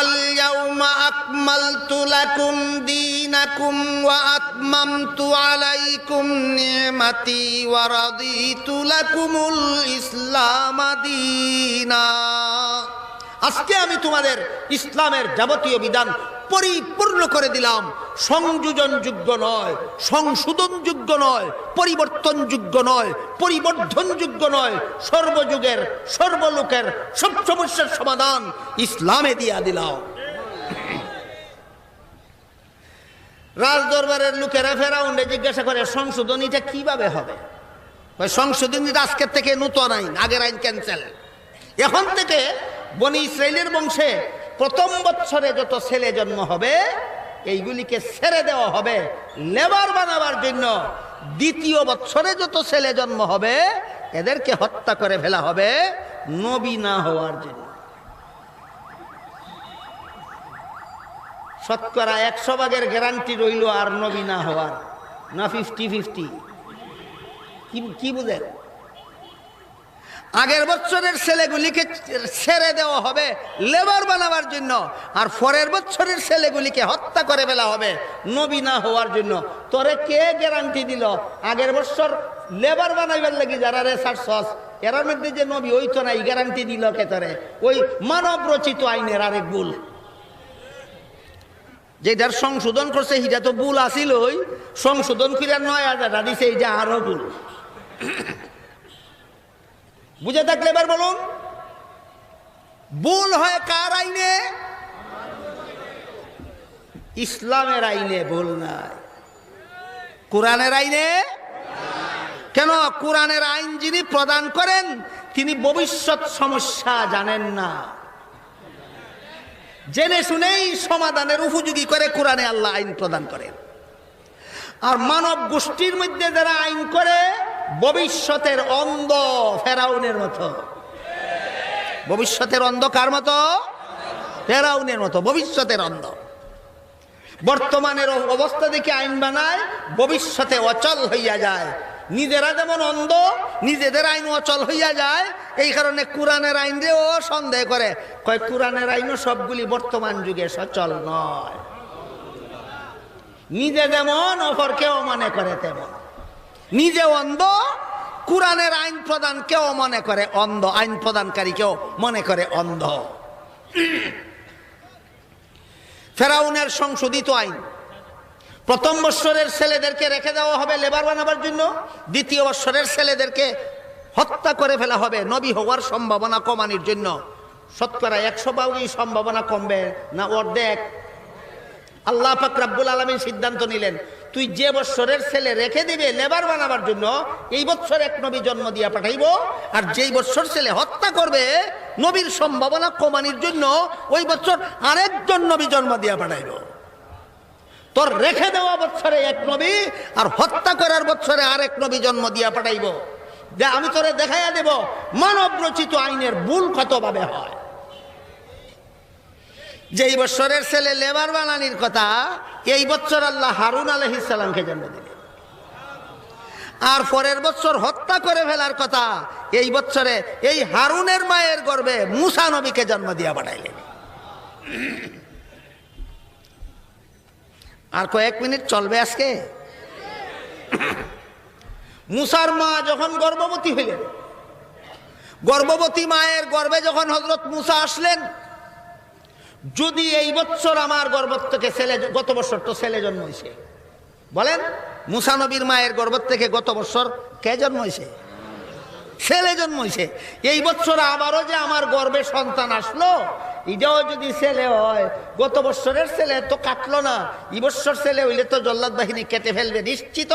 আল-ইয়াউমা আকমালতু লাকুম দীনাকুম ওয়া আতমামতু আলাইকুম নি'মাতি ওয়া রাদিতু লাকুমুল ইসলাম দীনা। আজকে আমি তোমাদের ইসলামের যাবতীয় বিধান পরিপূর্ণ করে দিলাম। সংযোজনযোগ্য নয়, সংশোধনযোগ্য নয়, পরিবর্তনযোগ্য নয়, পরিবর্ধনযোগ্য নয়। সর্বযুগের সর্বলোকের সব সমস্যার সমাধান ইসলামে দিয়া দিলাম। রাজদরবারের লোকেরা ফেরাউনকে জিজ্ঞাসা করে, সংশোধনীটা কিভাবে হবে? সংশোধনীটা আজকের থেকে নতুন আইন, আগের আইন ক্যান্সেল। এখন থেকে বনি ইসরাইলের বংশে প্রথম বৎসরে যত ছেলে জন্ম হবে এইগুলিকে ছেড়ে দেওয়া হবে লেবার বানাবার জন্য। দ্বিতীয় বৎসরে যত ছেলে জন্ম হবে এদেরকে হত্যা করে ফেলা হবে নবী না হওয়ার জন্য। শতকরা 100 গ্যারান্টি রইল আর নবী না হওয়ার, না 50-50? কি বুঝেন? আগের বছরের ছেলেগুলিকে ছেড়ে দেওয়া হবে লেবার বানাবার জন্য, আর পরের বছরের ছেলেগুলিকে হত্যা করে ফেলা হবে নবী না হওয়ার জন্য। তোরে কে গ্যারান্টি দিল আগের বছর লেবার বানাইবার লাগি যারা রেসার্চ এর মধ্যে যে নবী ওই তো নাই, গ্যারান্টি দিল কে তোরে? ওই মানব রচিত আইনের আরেক ভুল, যেটার সংশোধন করছে সেটা তো ভুল আসিল, ওই সংশোধন করে 9,000 দিছে, এইটা আরো ভুল। বুঝে থাকলে এবার বলুন, ভুল হয় কার আইনে? ইসলামের আইনে ভুল নাই, কোরআনের আইনে। কেন? কোরআনের আইন যিনি প্রদান করেন তিনি ভবিষ্যৎ সমস্যা জানেন না, জেনে শুনেই সমাধানের উপযোগী করে কোরআনে আল্লাহ আইন প্রদান করেন। আর মানব গোষ্ঠীর মধ্যে যারা আইন করে ভবিষ্যতের অন্ধ, ফেরাউনের মতো। ভবিষ্যতের অন্ধ কার মতো? ফেরাউনের মতো ভবিষ্যতের অন্ধ। বর্তমানের অবস্থা দেখে আইন বানায়, ভবিষ্যতে অচল হইয়া যায়। নিজেরা যেমন অন্ধ, নিজেদের আইন অচল হইয়া যায়। এই কারণে কোরআনের আইন ও সন্দেহ করে, কয় কোরআনের আইনও সবগুলি বর্তমান যুগে সচল নয়। নিজে যেমন অপরকেও মনে করে তেমন, নিজে অন্ধ, কোরআনের আইন প্রদান কেউ মনে করে অন্ধ, আইন প্রদানকারী কেউ মনে করে অন্ধ। ফেরাউনের সংশোধিত আইন, প্রথম বৎসরের ছেলেদেরকে রেখে দেওয়া হবে লেবার বানাবার জন্য, দ্বিতীয় বৎসরের ছেলেদেরকে হত্যা করে ফেলা হবে নবী হওয়ার সম্ভাবনা কমানোর জন্য। শতকরা 100 সম্ভাবনা কমবে না অর্ধেক। আল্লাহ পাক রব্বুল আলামিন সিদ্ধান্ত নিলেন, তুই যে বৎসরের ছেলে রেখে দিবে লেবার বানাবার জন্য, এই বৎসর এক নবী জন্ম দিয়া পাঠাইব, আর যেই বৎসর ছেলে হত্যা করবে নবীর সম্ভাবনা কমানোর জন্য ওই বৎসর আরেকজন নবী জন্ম দিয়া পাঠাইব। তোর রেখে দেওয়া বৎসরে এক নবী, আর হত্যা করার বৎসরে আরেক নবী জন্ম দিয়া পাঠাইব। যে আমি তোরে দেখাইয়া দেব মানব রচিত আইনের ভুল কতভাবে হয়। যেই বৎসরের ছেলে লেবার বানানির কথা, এই বৎসর আল্লাহ হারুন আলাইহিস সালামকে জন্ম দিলেন। আর পরের বৎসর হত্যা করে ফেলার কথা, এই বৎসরে এই হারুনের মায়ের গর্ভে মুসা নবীকে জন্ম দিয়া পাঠাইলেন। আর কয়েক মিনিট চলবে আজকে। মুসার মা যখন গর্ভবতী হইলেন, গর্ভবতী মায়ের গর্ভে যখন হযরত মুসা আসলেন, যদি এই বৎসর আমার গর্ভ থেকে ছেলে, গত বছর তো ছেলে জন্ম হয়েছে, বলেন মুসা নবীর মায়ের গর্ভ থেকে গত বছর কে জন্ম হয়েছে? ছেলে জন্ম হয়েছে। এই বছর আবারও যে আমার গর্ভে সন্তান আসলো, এটাও যদি ছেলে হয়, গত বছরের ছেলে তো কাটলো না, এই বছর ছেলে হইলে তো জল্লাদ বাহিনী কেটে ফেলবে নিশ্চিত।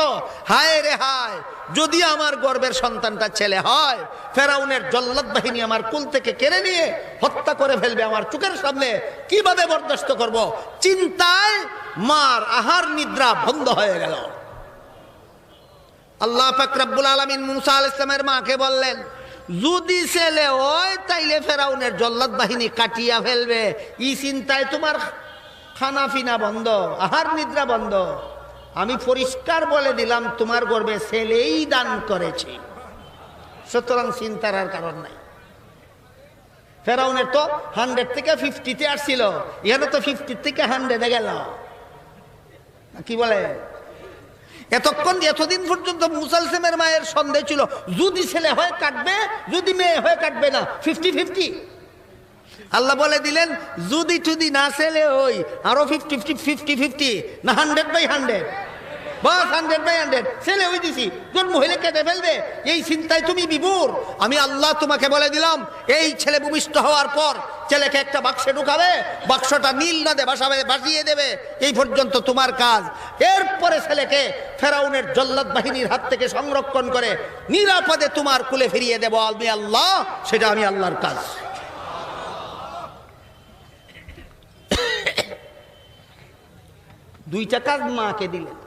হায় রে হায়, যদি আমার গর্ভের সন্তানটা ছেলে হয়, ফেরাউনের জল্লাদ বাহিনী আমার কুল থেকে কেড়ে নিয়ে হত্যা করে ফেলবে আমার চোখের সামনে, কিভাবে বরদাস্ত করব? চিন্তায় মার আহার নিদ্রা বন্ধ হয়ে গেল। আল্লাহ পাক রব্বুল আলামিন মুসা আলাইহিস সালামের মাকে বললেন, যদি ছেলে হয় তাইলে ফেরাউনের জল্লাদ বাহিনী কাটিয়া ফেলবে, এই চিন্তায় তোমার খানা পিনা বন্ধ, আহার নিদ্রা বন্ধ। আমি পরিষ্কার বলে দিলাম তোমার গর্ভে ছেলেই দান করেছি, সুতরাং চিন্তার আর কারণ নাই। ফেরাউনের তো 100 থেকে 50-তে আসছিল, এখানে তো 50 থেকে 100-এ গেল। কি বলে? এতদিন পর্যন্ত মুসা আলাইহিস সালামের মায়ের সন্দেহ ছিল, যদি ছেলে হয় কাটবে, যদি মেয়ে হয় কাটবে না, 50-50। আল্লাহ বলে দিলেন, যদি না ছেলে হই আরো 50-50 না 100/100, বাস 100/100 ছেলে হয়ে দিছি, জন্ম হইলে কেটে ফেলবে, এই চিন্তায় তুমি বিভোর। আমি আল্লাহ তোমাকে বলে দিলাম, এই ছেলে ভূমিষ্ঠ হওয়ার পর ছেলেকে একটা বাক্সে ঢুকাবে, বাক্সটা নীল নদে ভাসিয়ে দেবে, এই পর্যন্ত তোমার কাজ। এরপরে ছেলেকে ফেরাউনের জল্লাদ বাহিনীর হাত থেকে সংরক্ষণ করে নিরাপদে তোমার কুলে ফিরিয়ে দেব আমি আল্লাহ, সেটা আমি আল্লাহর কাজ। দুইটা কাজ মাকে দিলেন।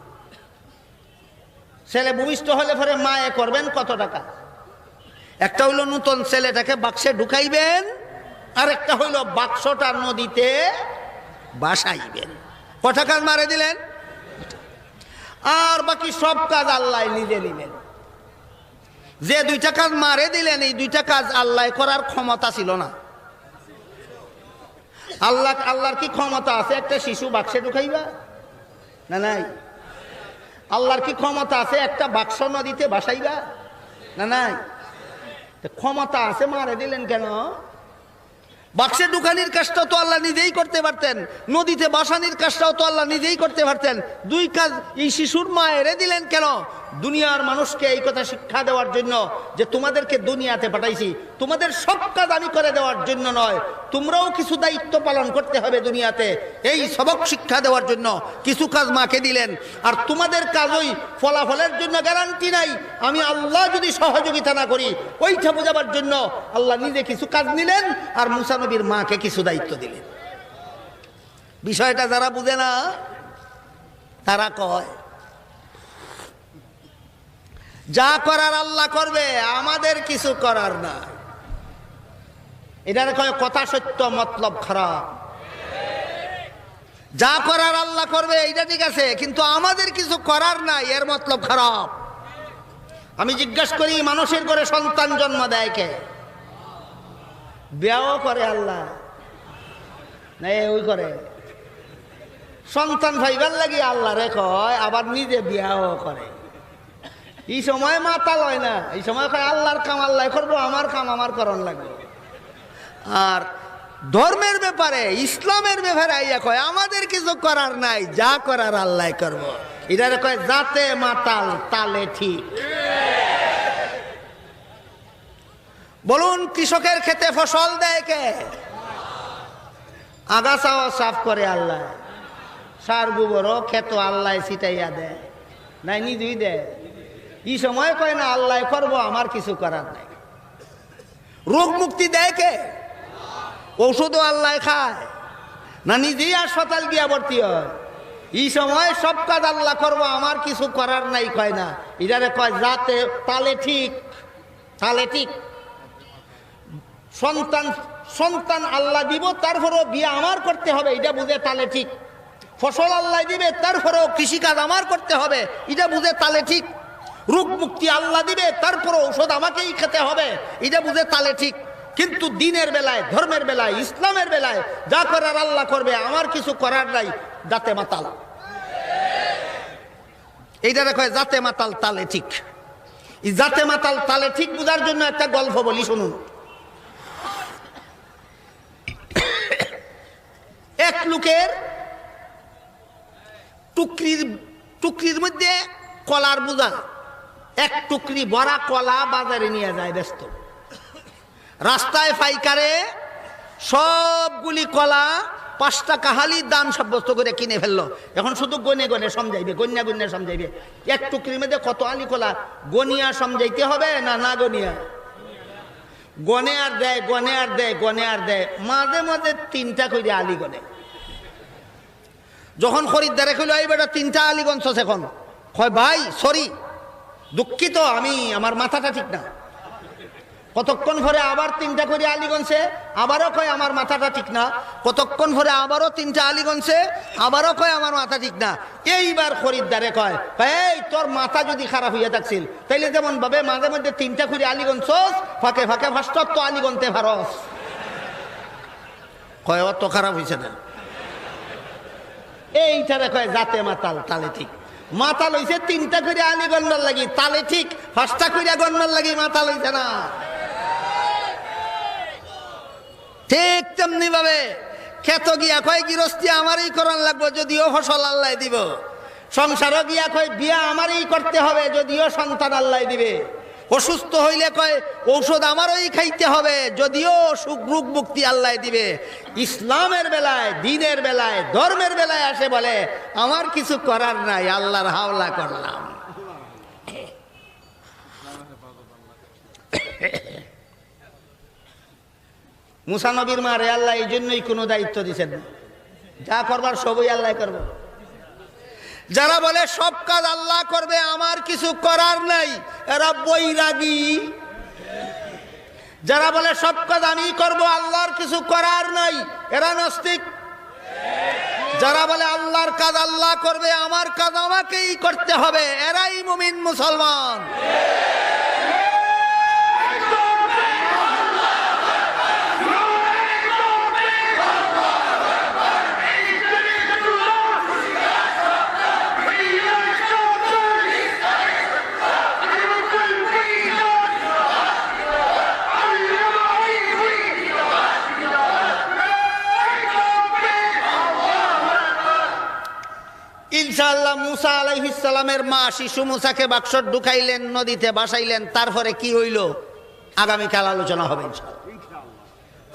ছেলে ভূমিষ্ঠ হলে পরে মায়ে করবেন কত টাকা? একটা হইল নতুন ছেলেটাকে বাক্সে ঢুকাইবেন, আর একটা হইল বাক্সটা নদীতে বাসাইবেন। কটা কাজ মারে দিলেন, আর বাকি সব কাজ আল্লাহ নিজে নিলেন। যে দুইটা কাজ মারে দিলেন, এই দুইটা কাজ আল্লাহ করার ক্ষমতা ছিল না। আল্লাহর কি ক্ষমতা আছে একটা শিশু বাক্সে ঢুকাইবা? না নাই। আল্লাহর কি ক্ষমতা আছে একটা বাক্স নদীতে ভাসাইবা? না নাই। ক্ষমতা আছে, মারে দিলেন কেন? বাক্সে ঢুকানির কাজটাও তো আল্লাহ নিজেই করতে পারতেন, নদীতে বাসানির কাজটাও তো আল্লাহ নিজেই করতে পারতেন। দুই কাজ এই শিশুর মা এরে দিলেন কেন? দুনিয়ার মানুষকে এই কথা শিক্ষা দেওয়ার জন্য যে তোমাদেরকে দুনিয়াতে পাঠাইছি, তোমাদের সব কাজ আমি করে দেওয়ার জন্য নয়, তোমরাও কিছু দায়িত্ব পালন করতে হবে দুনিয়াতে, এই সবক শিক্ষা দেওয়ার জন্য কিছু কাজ মাকে দিলেন। আর তোমাদের কাজ ওই ফলাফলের জন্য গ্যারান্টি নাই, আমি আল্লাহ যদি সহযোগিতা না করি, ওইটা বোঝাবার জন্য আল্লাহ নিজে কিছু কাজ নিলেন আর মুসা নবীর মাকে কিছু দায়িত্ব দিলেন। বিষয়টা যারা বুঝে না তারা কয় যা করার আল্লাহ করবে, আমাদের কিছু করার না। এটারে কয় কথা সত্য মতলব খারাপ। যা করার আল্লাহ করবে এইটা ঠিক আছে, কিন্তু আমাদের কিছু করার নাই, এর মতলব খারাপ। আমি জিজ্ঞাসা করি, মানুষের ঘরে সন্তান জন্ম দেয় কে? বিয়াও করে আল্লাহ না? ওই করে সন্তান ভাইবার লাগি আল্লাহ রে কয়, আবার নিজে বিয়াও করে। এই সময় মাথা লয় না, এই সময় কয় আল্লাহর কাম আল্লাহ করবো, আমার কাম আমার করণ লাগবে। আর ধর্মের ব্যাপারে, ইসলামের ব্যাপারে আইয়া কয় আমাদের কিছু করার নাই, যা করার আল্লাহ করব। এটারে কয় জাতে মাতাল তালে ঠিক। বলুন, কৃষকের ক্ষেতে ফসল দেয় কে? আগাছাও সাফ করে আল্লাহ, সার গোবরও ক্ষেত আল্লাহ ছিটাইয়া দেয়, নাই নিজেই দেয়। এই সময় কয় না আল্লাহ করবো, আমার কিছু করার নাই। রোগ মুক্তি দেয় কে? ঔষধও আল্লাহ খায় না, নিজেই হাসপাতাল গিয়া ভর্তি হয়। এই সময় সব কাজ আল্লাহ করবো, আমার কিছু করার নাই কয় না। এটারে কয় যাতে তালে ঠিক, তালে ঠিক। সন্তান আল্লাহ দিব, তারপরেও বিয়ে আমার করতে হবে, এটা বুঝে তালে ঠিক। ফসল আল্লাহ দিবে, তারপরেও কৃষিকাজ আমার করতে হবে, এটা বুঝে তালে ঠিক। রোগ মুক্তি আল্লাহ দিবে, তারপরে ঔষধ আমাকেই খেতে হবে, এটা বুঝে তালে ঠিক। কিন্তু দিনের বেলায়, ধর্মের বেলায়, ইসলামের বেলায় যা করার আল্লাহ করবে, আমার কিছু করার নাই, জাতে মাতাল। এইটা কয় জাতে মাতাল তালে ঠিক। এই জাতে মাতাল তালে ঠিক বুঝার জন্য একটা গল্প বলি, শুনুন। এক লোকের টুকরির মধ্যে কলার বোঝা, এক টুকরি ভরা কলা বাজারে নিয়ে যায় ব্যস্ত। রাস্তায় পাইকারে সবগুলি কলা 5 টাকা হালির দাম সাব্যস্ত করে কিনে ফেললো। এখন শুধু গনে গনে সমঝাইবে, গন্যা সমঝাইবে। এক টুকরির মধ্যে কত আলি কলা, গনিয়া সমঝাইতে হবে না না গনিয়া? গনে আর দেয়, গনে আর দেয়, গনে আর দেয়। মাঝে মাঝে 3টা করে আলি গনে। যখন খরিদ্দারে কইল এই বেটা 3টা আলি গনছস, এখন কয় ভাই সরি, দুঃখিত, আমার মাথাটা ঠিক না। কতক্ষণ পরে আবার 3টা করে আলি গনছে, আবারও কয় আমার মাথাটা ঠিক না। কতক্ষণ পরে আবারও 3টা আলি গনছে, আবারও কয় আমার মাথা ঠিক না। এইবার খরিদ্দারে কয় এই তোর মাথা যদি খারাপ হইয়া থাকছিল, তাইলে যেমন ভাবে মাঝে মধ্যে 3টা করে আলি গনছস, ফাঁকে ফাঁকে ফার্স্টত তো আলি গনতে পারস। কয় অত খারাপ হয়েছে না। এইটারে কয় জাতে মাতাল তালে ঠিক। মাতাল হইছে 3টা করে আলি গন্ডার লাগি, তালে ঠিক 5টা করে গন্ডার লাগি মাতাল হইছে না। ঠিক তেমনি ভাবে ক্ষেত গিয়া কয় গৃহস্থী আমারই করার লাগবো, যদিও ফসল আল্লাহ দিব। সংসারও গিয়া কয় বিয়া আমারই করতে হবে, যদিও সন্তান আল্লাহ দিবে। অসুস্থ হইলে কয় ঔষধ আমারই খাইতে হবে, যদিও রোগ মুক্তি আল্লাহ দিবে। ইসলামের বেলায়, দিনের বেলায়, ধর্মের বেলায় আসে বলে আমার কিছু করার নাই, আল্লাহর হাওলা করলাম। মুসা নবীর মারে আল্লাহ এই জন্যই কোনো দায়িত্ব দিচ্ছেন না, যা করবার সবই আল্লাহ করব। যারা বলে সব কাজ আল্লাহ করবে, আমার কিছু করার নাই, এরা বৈরাগী। যারা বলে সব কাজ আমি করব, আল্লাহর কিছু করার নাই, এরা নাস্তিক। যারা বলে আল্লাহর কাজ আল্লাহ করবে, আমার কাজ আমাকেই করতে হবে, এরাই মুমিন মুসলমান। ইনশাআল্লাহ মুসা আলাইহিস সালামের মা শিশু মুসাকে বাক্স ঢুকাইলেন, নদীতে ভাসাইলেন, তারপরে কি হইল আগামীকাল আলোচনা হবে ইনশাআল্লাহ।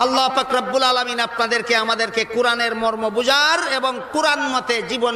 আল্লাহ পাক রব্বুল আলামিন আপনাদেরকে আমাদেরকে কোরআনের মর্ম বুঝার এবং কোরআন মতে জীবন